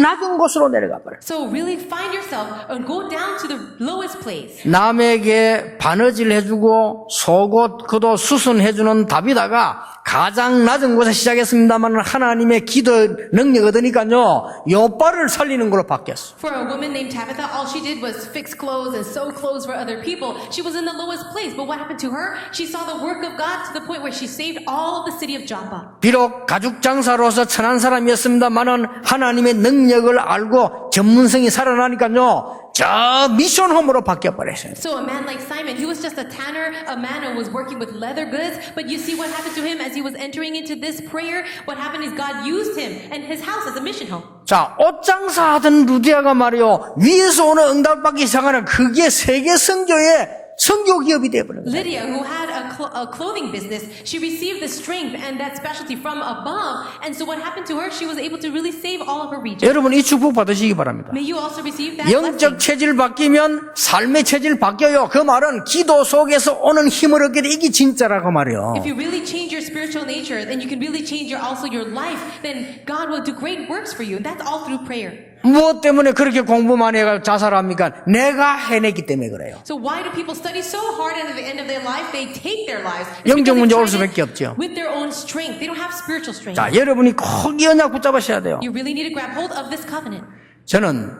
낮은 곳으로 내려가 버려요. So really find yourself and go down to the lowest place. 남에게 바느질 해주고 속옷 그도 수순해주는 다비다가 가장 낮은 곳에 시작했습니다만 하나님의 기도 능력 얻으니까요 요빨을 살리는 걸로 바뀌었어. For a woman named Tabitha, all she did was fix clothes and sew clothes for other people. She was in the lowest place, but what happened to her? She saw the work of God to the point where she saved all of the city of Joppa. 비록 가죽 장사로서 천한 사람이었습니다만은 하나님의 능력을 알고 전문성이 살아나니까요 저 미션 홈으로 바뀌어 버렸어요. So a man like Simon, he was just a tanner, a man who was working with leather goods, but you see what happened to him as he was entering into this prayer? What happened is God used him and his house as a mission home. 자, 옷 장사하던 루디아가 말이요 위에서 오는 응답 받기 시작하는 그게 세계 선교의 선교 기업이 되어버린 거예요. Lydia, who had a clothing business, she received the strength and that specialty from above. And so what happened to her? She was able to really save all of her region. 여러분 이 축복 받으시기 바랍니다. May you also receive that 영적 blessing. 체질 바뀌면 삶의 체질 바뀌어요. 그 말은 기도 속에서 오는 힘을 얻게 돼. 이게 진짜라고 말이에요. If you really change your spiritual nature, then you can really change also your life. Then God will do great works for you. And that's all through prayer. 무엇 때문에 그렇게 공부 많이 해가 자살합니까? 내가 해냈기 때문에 그래요. So why do people study so hard and at the end of their life they take their lives? It's 영적 because 문제 they 올 tried 수밖에 it 없죠. with their own strength. They don't have spiritual strength. 자, 여러분이 꼭 이 언약 붙잡으셔야 돼요. You really need to grab hold of this covenant. 저는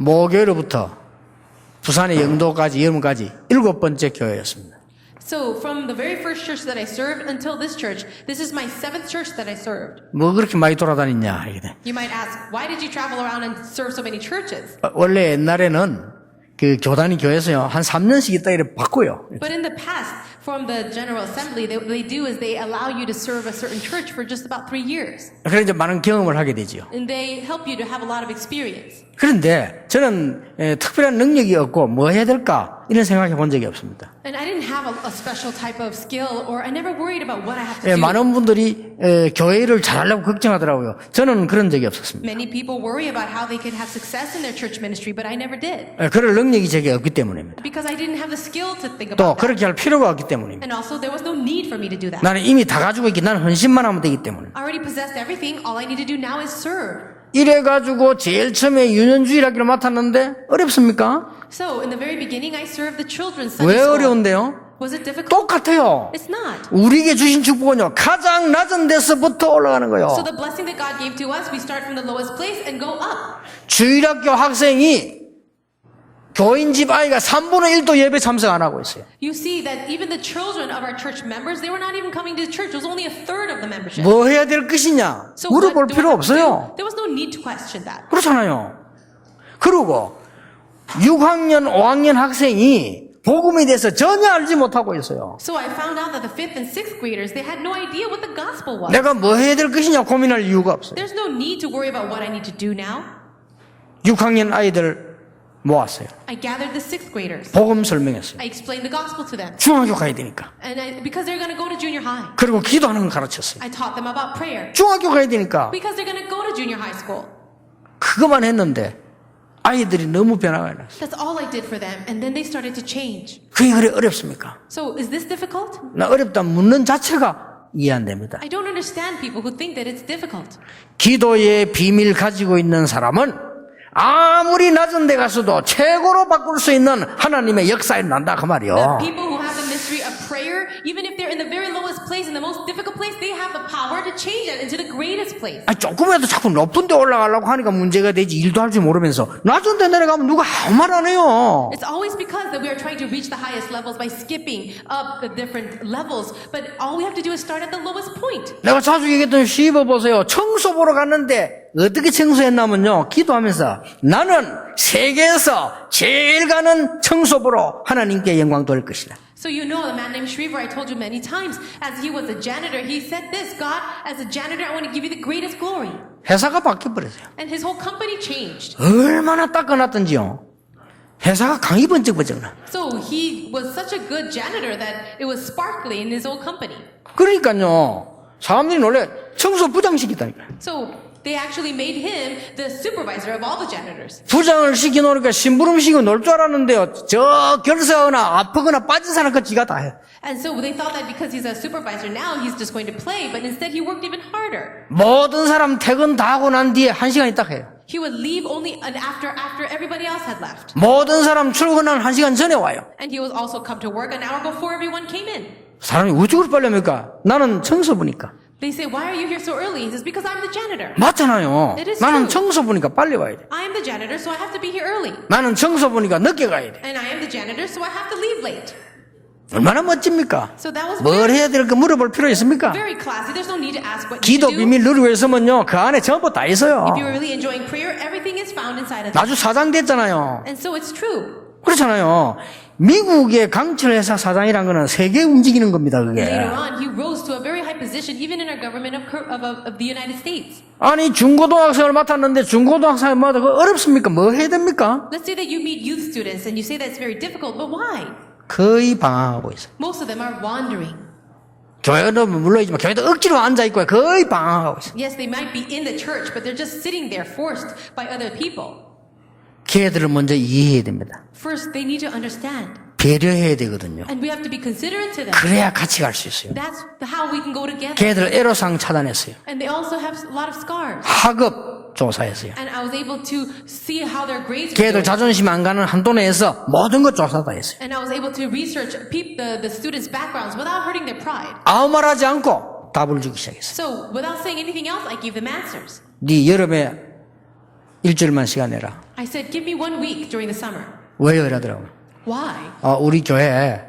목요일부터 부산의 영도까지 여름까지 7번째 교회였습니다. So from the very first church that I served until this church, this is my 7th church that I served. 뭐 그렇게 많이 돌아다녔냐 이게. You might ask, why did you travel around and serve so many churches? 원래 옛날에는 그 교단이 교회에서요 한 3년씩 있다 이래 바꿔요. But in the past, from the General Assembly, what they do is they allow you to serve a certain church for just about 3 years. 그래 이제 많은 경험을 하게 되지요. And they help you to have a lot of experience. 그런데 저는 특별한 능력이 없고 뭐 해야 될까 이런 생각해 본 적이 없습니다. And I didn't have a special type of skill, or I never worried about what I have to do. 많은 분들이 교회를 잘하려고 걱정하더라고요. 저는 그런 적이 없었습니다. Many people worry about how they could have success in their church ministry, but I never did. 그럴 능력이 제게 없기 때문입니다. Because I didn't have the skill to think 또 about that. 그렇게 할 필요가 없기 때문입니다. And also, there was no need for me to do that. 나는 이미 다 가지고 있기 나는 헌신만 하면 되기 때문에. I already possessed everything. All I need to do now is serve. 이래가지고 제일 처음에 유년주일학교를 맡았는데 어렵습니까? So, in the very beginning, I served the children's 왜 Sunday school. 어려운데요? Was it difficult? 똑같아요. It's not. 우리에게 주신 축복은요 가장 낮은 데서부터 올라가는 거예요. So the blessing that God gave to us, we start from the lowest place and go up. 주일학교 학생이 교인 집 아이가 3분의 1도 예배 참석 안 하고 있어요. You see that even the children of our church members, they were not even coming to church. It was only a third of the membership. 뭐 해야 될 것이냐 So 물어볼 what do 필요 I have to do? 없어요. There was no need to question that. 그렇잖아요. 그리고 6학년 5학년 학생이 복음에 대해서 전혀 알지 못하고 있어요. So I found out that the 5th and 6th graders, they had no idea what the gospel was. 내가 뭐 해야 될 것이냐 고민할 이유가 없어요. There's no need to worry about what I need to do now. 6학년 아이들 모았어요. I gathered the 6th graders. 복음 설명했어요. I explained the gospel to them. 중학교 가야 되니까. And because they're going to go to junior high. 그리고 기도하는 걸 가르쳤어요. I taught them about prayer. 중학교 가야 되니까 Because they're going to go to junior high school. 그것만 했는데 아이들이 너무 변화가 일어났어요. That's all I did for them. And then they started to change. 그게 그래 어렵습니까? So is this difficult? 나 어렵다 묻는 자체가 이해 안 됩니다. I don't understand people who think that it's difficult. 기도의 비밀 가지고 있는 사람은 아무리 낮은 데 가서도 최고로 바꿀 수 있는 하나님의 역사에 난다 그 The 말이요. people who have the mystery of prayer, even if they're in the very lowest place, in the most difficult place, they have the power to change it into the greatest place. 아니, 조금이라도 자꾸 높은 데 올라가려고 하니까 문제가 되지 일도 할 줄 모르면서 낮은 데 내려가면 누가 아무 말 안 해요. It's always because that we are trying to reach the highest levels by skipping up the different levels. But all we have to do is start at the lowest point. 내가 자주 얘기했던 시버 보세요. 청소 보러 갔는데 어떻게 청소했냐면요. 기도하면서 나는 세계에서 제일 가는 청소부로 하나님께 영광 돌릴 것이다. So you know the man named Shriver, I told you many times, as he was a janitor, he said this, God, as a janitor, I want to give you the greatest glory. 회사가 바뀌어버렸어요. And his whole company changed. 얼마나 닦아놨던지요. 회사가 강이 번쩍번쩍나. So he was such a good janitor that it was sparkly in his old company. 그러니까요. 사람들이 놀래 청소 부장 시키다니까. So they actually made him the supervisor of all the janitors. 부장을 시켜놓으니까 심부름 시키고 놀 줄 알았는데요. 저 결석하거나 아프거나 빠진 사람 그 지가 다 해. And so they thought that because he's a supervisor now, he's just going to play, but instead he worked even harder. 모든 사람 퇴근 다 하고 난 뒤에 1시간 딱 해요. He would leave only after everybody else had left. 모든 사람 출근한 1시간 전에 와요. And he would also come to work an hour before everyone came in. 사람이 어떻게 빨리 합니까? 나는 청소부니까. They say, why are you here so early? He says, because I'm the janitor. 맞잖아요. It is 나는 true. 청소부니까 빨리 와야 돼. I am the janitor, so I have to be here early. 나는 청소부니까 늦게 가야 돼. And I am the janitor, so I have to leave late. 얼마나 멋집니까? So that was 뭘 very, 해야 될까 물어볼 필요 있습니까? very classy. There's no need to ask what you 기도 should do. 비밀 누리고 있으면요. 그 안에 전부 다 있어요. If you're really enjoying prayer, everything is found inside of it. 나주 사장 됐잖아요. And so it's true. 그렇잖아요. 미국의 강철회사 사장이란 거는 세계 움직이는 겁니다, 그게. Later on, he rose to a very high position, even in our government of the United States. 아니, 중고등학생을 맡았는데 중고등학생을 맡아 그 어렵습니까? 뭐 해야 됩니까? Let's say that you meet youth students and you say that's very difficult, but why? 거의 방황하고 있어요. Most of them are wandering. 교회도 물론이지만 교회도 억지로 앉아있고 거의 방황하고 있어요. Yes, they might be in the church, but they're just sitting there forced by other people. 걔들을 먼저 이해해야 됩니다. First, they need to understand. 배려해야 되거든요. And we have to be considerate to them. 그래야 같이 갈 수 있어요. That's how we can go together. 걔들 애로사항 차단했어요. And they also have a lot of scars. 학업 조사했어요. And I was able to see how their grades were 걔들 doing. 자존심 안 가는 한도 내에서 모든 것 조사 다 했어요. And I was able to research the students' backgrounds without hurting their pride. 아무 말 하지 않고 답을 주기 시작했어요. So without saying anything else, I gave them answers. 네 여름에 일주일만 시간 내라. I said, give me 1 week during the summer. 왜요? 이러더라고요. Why? 우리 교회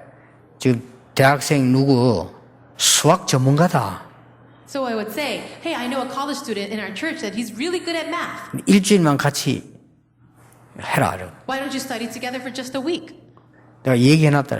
지금 대학생 누구 수학 전문가다. So I would say, hey, I know a college student in our church that he's really good at math. 일주일만 같이 해라. 이러고. Why don't you study together for just a week? 내가 얘기해놨다.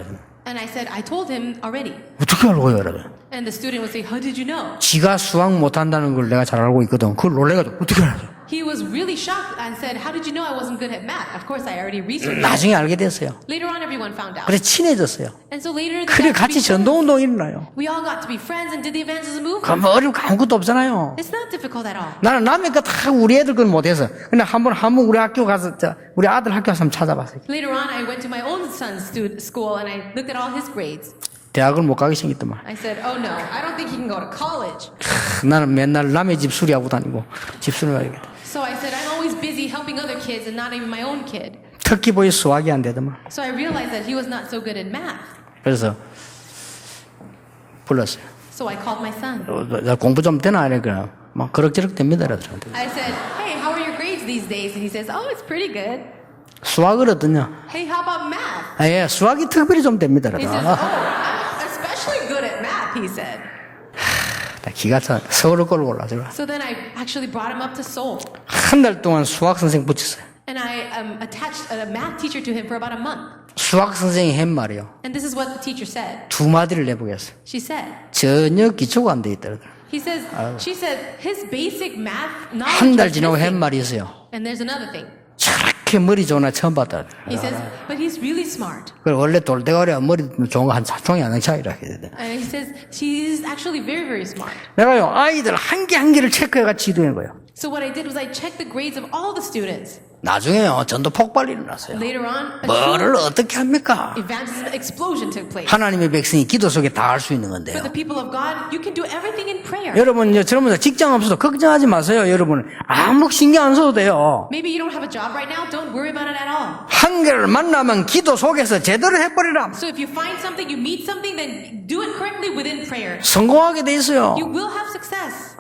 And I said, I told him already. 어떻게 알고요? 이러더라고요. And the student would say, how did you know? 지가 수학 못한다는 걸 내가 잘 알고 있거든. 그걸 놀래가지고 어떻게 알아요? He was really shocked and said, how did you know I wasn't good at math? Of course, I already researched it. 나중에 알게 됐어요. Later on, everyone found out. 그래 친해졌어요. And so later, 그래 같이 전도운동 일어나요. we all got to be friends and did the evangelism movement. 그럼 어려울 거 아무것도 없잖아요. It's not difficult at all. 나는 남의 거 다 우리 애들 건 못해서 근데 한번 우리 학교 가서 우리 아들 학교 가서 한번 찾아봤어요. Later on, I went to my own son's school and I looked at all his grades. 대학을 못 가게 생겼더만. I said, oh no, I don't think he can go to college. 나는 맨날 남의 집 수리하고 다니고 집 수리하고. So I said, I'm always busy helping other kids and not even my own kid. 특히 보이 수학이 안 되더만. So I realized that he was not so good at math. 그래서 불렀어요. So I called my son. 나 공부 좀 되나 이러니까 막 그럭저럭 됩니다. 이러더라고요. I said, hey, how are your grades these days? And he says, oh, it's pretty good. 수학을 어떠냐? Hey, how about math? 예, 수학이 특별히 좀 됩니다. He says, oh, I'm especially good at math, he said. 기가 차 서울을 끌고 올라서 So then I actually brought him up to Seoul. 한 달 동안 수학 선생 붙였어요. And I attached a math teacher to him for about a month. 수학 선생이 한 말이요. And this is what the teacher said. 두 마디를 내보겠어요. She said, 전혀 기초가 안 돼 있더라고요. he says, she said, his basic math 한 knowledge 달 is 지나고 한 missing. 말이 있어요. And there's another thing. 저렇게 머리 좋은 애 처음 봤다. He says, but he's really smart. 그래 원래 돌대가리가 머리 좋은 거 한 사총이 안 차이라 해야 돼. And he says, she's actually very, very smart. 내가요 아이들 한 개 한 개를 체크해가 지도한 거예요. So what I did was I checked the grades of all the students. 나중에요 전도 폭발이 일어났어요. Later on, a 뭐를 어떻게 합니까? evangelism explosion took place. 하나님의 백성이 기도 속에 다 할 수 있는 For 건데요. the people of God, you can do everything in prayer. 여러분 저러면서 직장 없어도 걱정하지 마세요. 여러분 아무 신경 안 써도 돼요. Maybe you don't have a job right now, don't worry about it at all. 한계를 만나면 기도 속에서 제대로 해버리라. So if you find something, you meet something, then do it correctly within prayer. 성공하게 돼 있어요. You will have success.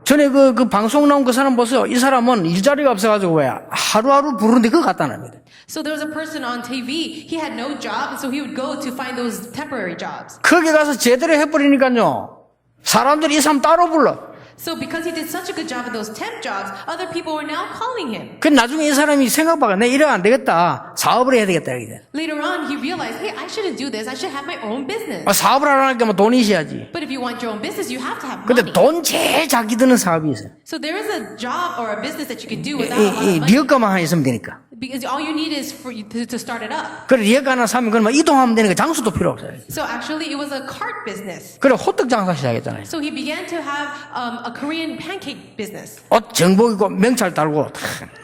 전에 그 방송 나온 그 사람 보세요. 이 사람은 일자리가 없어가지고 왜 하루하루 부르는데 그거 갖다 놔니다. So there was a person on TV, he had no job, and so he would go to find those temporary jobs. 거기 가서 제대로 해버리니까요. 사람들이 이 사람 따로 불러. So because he did such a good job at those temp jobs, other people were now calling him. 그 나중에 이 사람이 생각보다 내 이래 안 되겠다. 사업을 해야 되겠다. 이게. Later on, he realized, hey, I shouldn't do this. I should have my own business. 사업을 하려니까 뭐 돈이 있어야지. But if you want your own business, you have to have 근데 money. 돈 제일 작게 드는 사업이 있어요. So there is a job or a business that you can do without a lot of 이 money. 리어가만 하나 있으면 되니까. Because all you need is for you to start it up. 그래 리어가 하나 사면 그러면 이동하면 되니까 장수도 필요 없어요. So actually, it was a cart business. 그래 호떡 장사 시작했잖아요. So he began to have a Korean pancake business. 옷 정복 입고 명찰 달고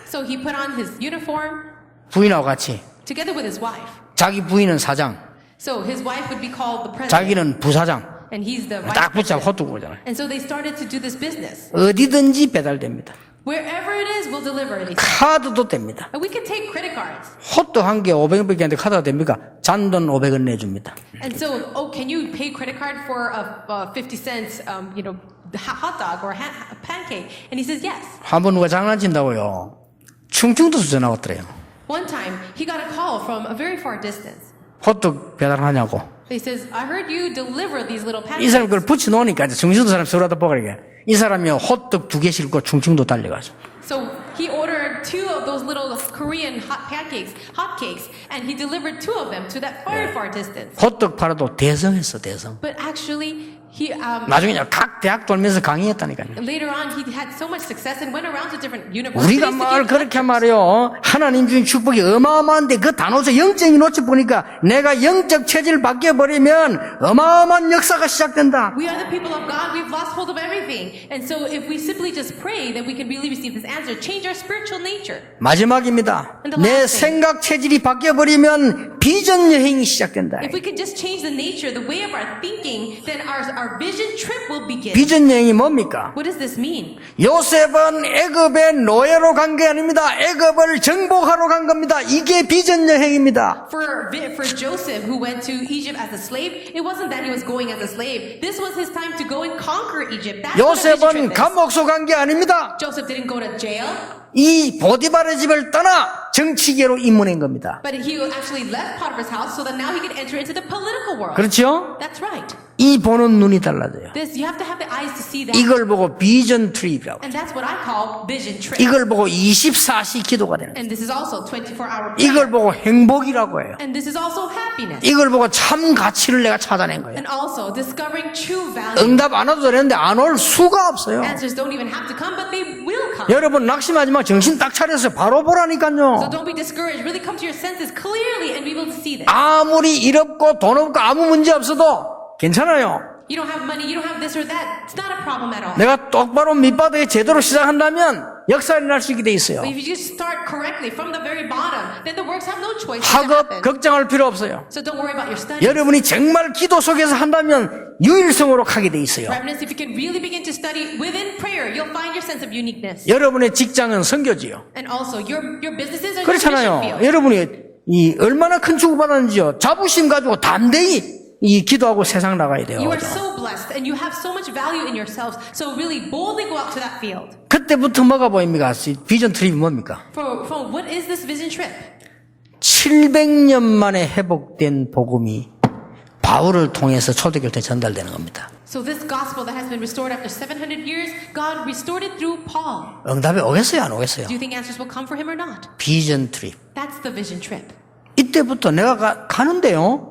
So he put on his uniform 부인하고 같이. together with his wife. 자기 부인은 사장, So his wife would be called the president, 자기는 부사장. and he's the vice 딱 붙잡고 president. 호떡 오잖아요. And so they started to do this business. 어디든지 배달됩니다. Wherever it is, we'll deliver it. he said. 카드도 됩니다. And we can take credit cards. 호떡 한 개 500원밖에 안 돼 카드가 됩니까? 잔돈 500원 내줍니다. And so, oh, can you pay credit card for a 50 cents, hot dog or a pancake? And he says yes. 한 번 누가 장난친다고요. 충청도에서 전화 왔더래요. One time, he got a call from a very far distance. 호떡 배달하냐고. He says, I heard you deliver these little 이 사람 pancakes. 그걸 붙여놓으니까 이제 충청도 사람 서로다 보니까 이 사람이 호떡 2개 싣고 충청도 달려가죠. So he ordered 2 of those little Korean hotcakes, and he delivered 2 of them to that very far distance. 호떡 팔아도 대성했어 대성. But actually, he 나중에 각 대학 돌면서 강의했다니까요. later on he had so much success and went around to different universities. 우리가 to 뭘 give 그렇게 lectures. 말이요. 하나님 주신 축복이 어마어마한데 그 단어에서 영적인 놓치 보니까 내가 영적 체질을 바뀌어버리면 어마어마한 역사가 시작된다. We are the people of God. We've lost hold of everything. And so if we simply just pray that we can really receive this answer, change our spiritual nature. 마지막입니다. And the 내 last thing. 생각 체질이 바뀌어버리면 비전 여행이 시작된다. If we can just change the nature, the way of our thinking, then our vision trip will begin. 비전 여행이 뭡니까? What does this mean? 요셉은 애굽의 노예로 간 게 아닙니다. 애굽을 정복하러 간 겁니다. 이게 비전 여행입니다. For Joseph, who went to Egypt as a slave, it wasn't that he was going as a slave. This was his time to go and conquer Egypt. That's what a vision 요셉은 trip is. 감옥소 간 게 아닙니다. Joseph didn't go to jail, 이 보디발의 집을 떠나 정치계로 입문한 겁니다. but he actually left Potiphar's house so that now he could enter into the political world. 그렇죠? That's right. 이 보는 눈이 달라져요. This, you have to have the eyes to see that. 이걸 보고 비전 트립이라고. And that's what I call vision trip. 이걸 보고 24시 기도가 되는 거예요. And this is also 24-hour prayer. 이걸 보고 행복이라고 해요. And this is also happiness. 이걸 보고 참 가치를 내가 찾아낸 거예요. And also discovering true value. 응답 안 와도 되는데 안 올 수가 없어요. Answers don't even have to come, but they will come. 여러분 낙심하지 마. 정신 딱 차려서 바로 So 보라니까요. don't be discouraged. Really come to your senses clearly and be able to see this. 아무리 일 없고 돈 없고 아무 문제 없어도 괜찮아요. You don't have money, you don't have this or that. It's not a problem at all. 내가 똑바로 밑바닥에 제대로 시작한다면 역사가 일어날 수 있게 돼 있어요. But if you just start correctly from the very bottom, then the works have no choice but to 학업 happen. 걱정할 필요 없어요. So don't worry about your studies. 여러분이 정말 기도 속에서 한다면 유일성으로 가게 돼 있어요. Remnants, if you can really begin to study within prayer, you'll find your sense of uniqueness. 여러분의 직장은 선교지요. And also, your businesses are your mission 그렇잖아요. field. 여러분이 이 얼마나 큰 축복받았는지요. 자부심 가지고 담대히 이 기도하고 세상 나가야 돼요. You are so blessed and you have so much value in yourselves. So really boldly go out to that field. 그때부터 뭐가 보입니까? 비전 트립이 뭡니까? For what is this vision trip? 700년 만에 회복된 복음이 바울을 통해서 초대교회에 전달되는 겁니다. So this gospel that has been restored after 700 years, God restored it through Paul. 응답이 오겠어요? 안 오겠어요? Do you think answers will come for him or not? 비전 트립. That's the vision trip. 이때부터 내가 가는데요.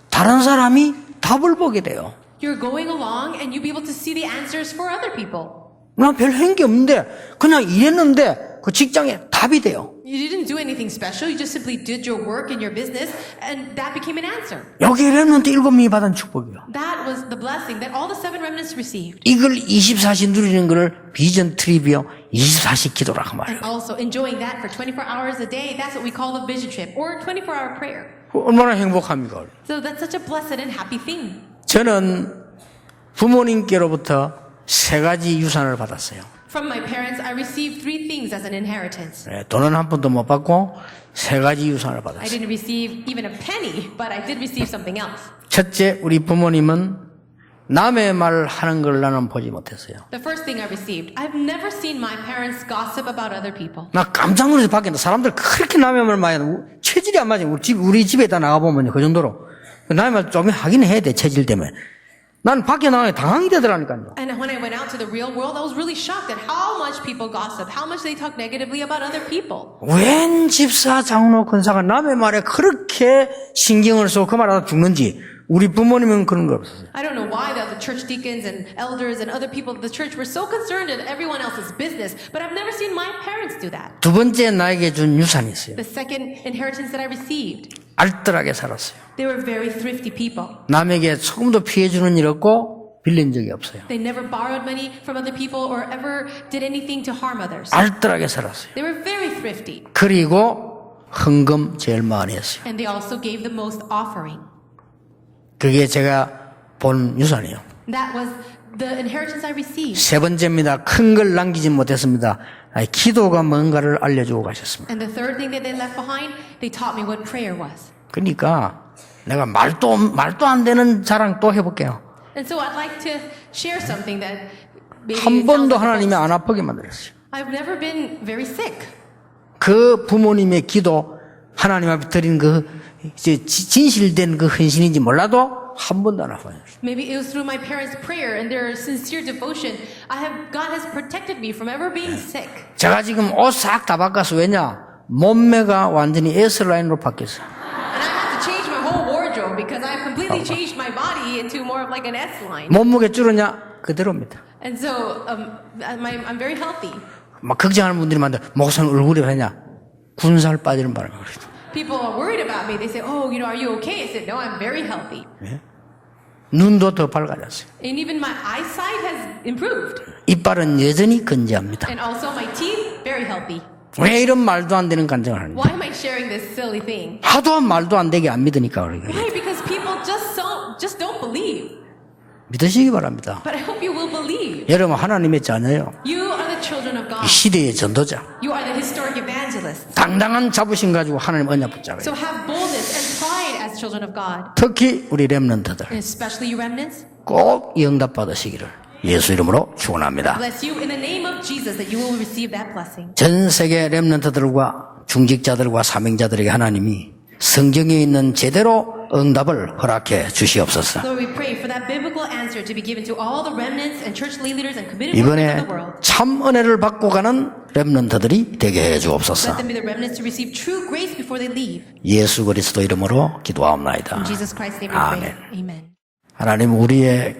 다른 사람이 답을 보게 돼요. You're going along and you'll be able to see the answers for other people. 나 별 한 게 없는데 그냥 일했는데 그 직장에 답이 돼요. You didn't do anything special. You just simply did your work in your business and that became an answer. 여기 일했는데 7명이 받은 축복이요. That was the blessing that all the 7 remnants received. 이걸 24시 누리는 걸 비전 트립이요. 24시 기도라고 And 말해요. also enjoying that for 24 hours a day, that's what we call the vision trip or 24-hour prayer. 얼마나 행복합니까? So that's such a blessed and happy thing. 저는 부모님께로부터 3가지 유산을 받았어요. From my parents, I received 3 things as an inheritance. 돈은 한 푼도 못 받고 3가지 유산을 I 받았어요. didn't receive even a penny, but I did receive something else. 첫째, 우리 부모님은 남의 말 하는 걸 나는 보지 못했어요. The first thing I received, I've never seen my parents gossip about other people. 나 깜짝 놀라서 밖에 사람들 그렇게 남의 말 많이 하는 체질이 안 맞아요. 우리 집에다 나가보면 그 정도로. 남의 말 좀 하긴 해야 돼, 체질 때문에. 난 밖에 나가면 당황이 되더라니까요. And when I went out to the real world, I was really shocked at how much people gossip, how much they talk negatively about other people. 웬 집사, 장로, 권사가 남의 말에 그렇게 신경을 쓰고 그 말하다 죽는지 우리 부모님은 그런 거 없었어요. I don't know why the church deacons and elders and other people of the church were so concerned in everyone else's business, but I've never seen my parents do that. 두 번째 나에게 준 유산이 있어요. The second inheritance that I received, 알뜰하게 살았어요. they were very thrifty people. 남에게 조금도 피해주는 일 없고 빌린 적이 없어요. They never borrowed money from other people or ever did anything to harm others. 알뜰하게 살았어요. They were very thrifty. 그리고 헌금 제일 많이 했어요. And they also gave the most offering. 그게 제가 본 유산이에요. That was the inheritance I received. 세 번째입니다. 큰 걸 남기지 못했습니다. 기도가 뭔가를 알려주고 가셨습니다. And the third thing that they left behind, they taught me what prayer was. 그러니까 내가 말도 안 되는 자랑 또 해볼게요. And so I'd like to share something that maybe 한 sounds 번도 like a 하나님이 boast. 안 아프게 만들었어요. I've never been very sick. 그 부모님의 기도 하나님 앞에 드린 그 이제 진실된 그 헌신인지 몰라도 한 번도 안 아파요. Maybe it was through my parents' prayer and their sincere devotion. God has protected me from ever being sick. 제가 지금 옷 싹 다 바꿔서 왜냐? 몸매가 완전히 S라인으로 바뀌었어요. And I had to change my whole wardrobe because I completely changed my body into more of like an S line. 몸무게 줄었냐? 그대로입니다. And so I'm very healthy. 막 걱정하는 분들이 많은데 목사님 얼굴이 왜냐? 군살 빠지는 바람에 그래요. People are worried about me. They say, "Oh, are you okay?" I said, "No, I'm very healthy." 눈도 더 밝아졌어요. And even my eyesight has improved. 이빨은 여전히 건재합니다. And also my teeth, very healthy. 왜 이런 말도 안 되는 간증을 하는지. Why am I sharing this silly thing? 하도 말도 안 되게 안 믿으니까 그래요. Why? Because people just don't believe. 믿으시기 바랍니다. But I hope you will believe. 여러분 하나님의 자녀예요. You are the children of 이 God. 시대의 전도자. You are the historic evangelists. 당당한 자부심 가지고 하나님 언약 붙잡아요. So have boldness and pride as children of God. 특히 우리 렘넌트들 And especially you remnants. 꼭 이 응답 받으시기를 예수 이름으로 축원합니다. Bless you in the name of Jesus that you will receive that blessing. 전 세계 렘넌트들과 중직자들과 사명자들에게 하나님이 성경에 있는 제대로 응답을 허락해 주시옵소서. Lord, we pray for that biblical answer to be given to all the remnants and church leaders and committed workers 이번에 of the world. 참 은혜를 받고 가는 렘넌트들이 되게 해 주옵소서. Let them be the remnants to receive true grace before they leave. 예수 그리스도 이름으로 기도하옵나이다. In Jesus Christ's name we pray. 아멘. Amen. 하나님 우리의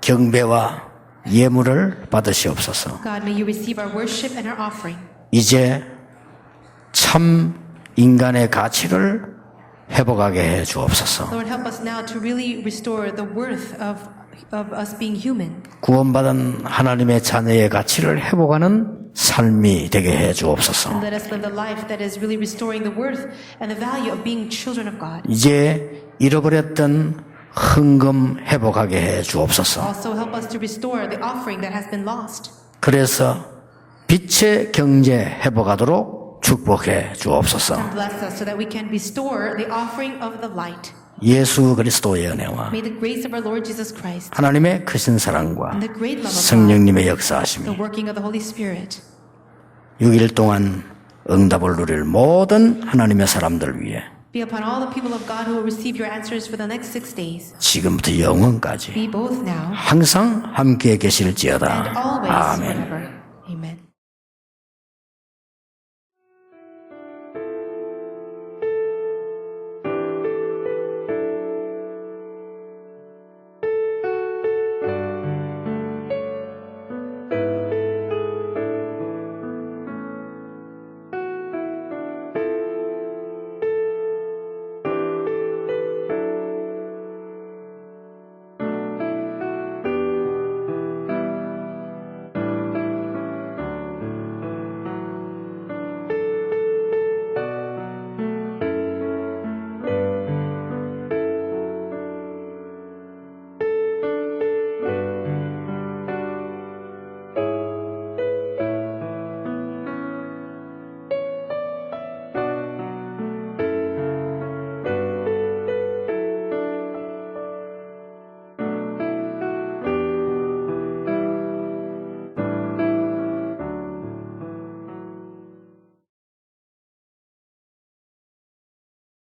경배와 예물을 받으시옵소서. God, may you receive our worship and our offering. 이제 참 인간의 가치를 회복하게 해 주옵소서. Lord, help us now to really restore the worth of us being human. 구원받은 하나님의 자녀의 가치를 회복하는 삶이 되게 해 주옵소서. And let us live the life that is really restoring the worth and the value of being children of God. 이제 잃어버렸던 헌금 회복하게 해 주옵소서. Also help us to restore the offering that has been lost. 그래서 빛의 경제 회복하도록 축복해 주옵소서. And bless us so that we can restore the offering of the light. 예수 그리스도의 은혜와 May the grace of our Lord Jesus Christ 하나님의 크신 사랑과 and the great love of God, 성령님의 the 역사하심이 working of the Holy Spirit 6일 동안 응답을 누릴 모든 하나님의 사람들 위해 be upon all the people of God who will receive your answers for the next 6 days. 지금부터 영원까지 Be both now 항상 함께 and 계실지어다. always 아멘. forever. Amen.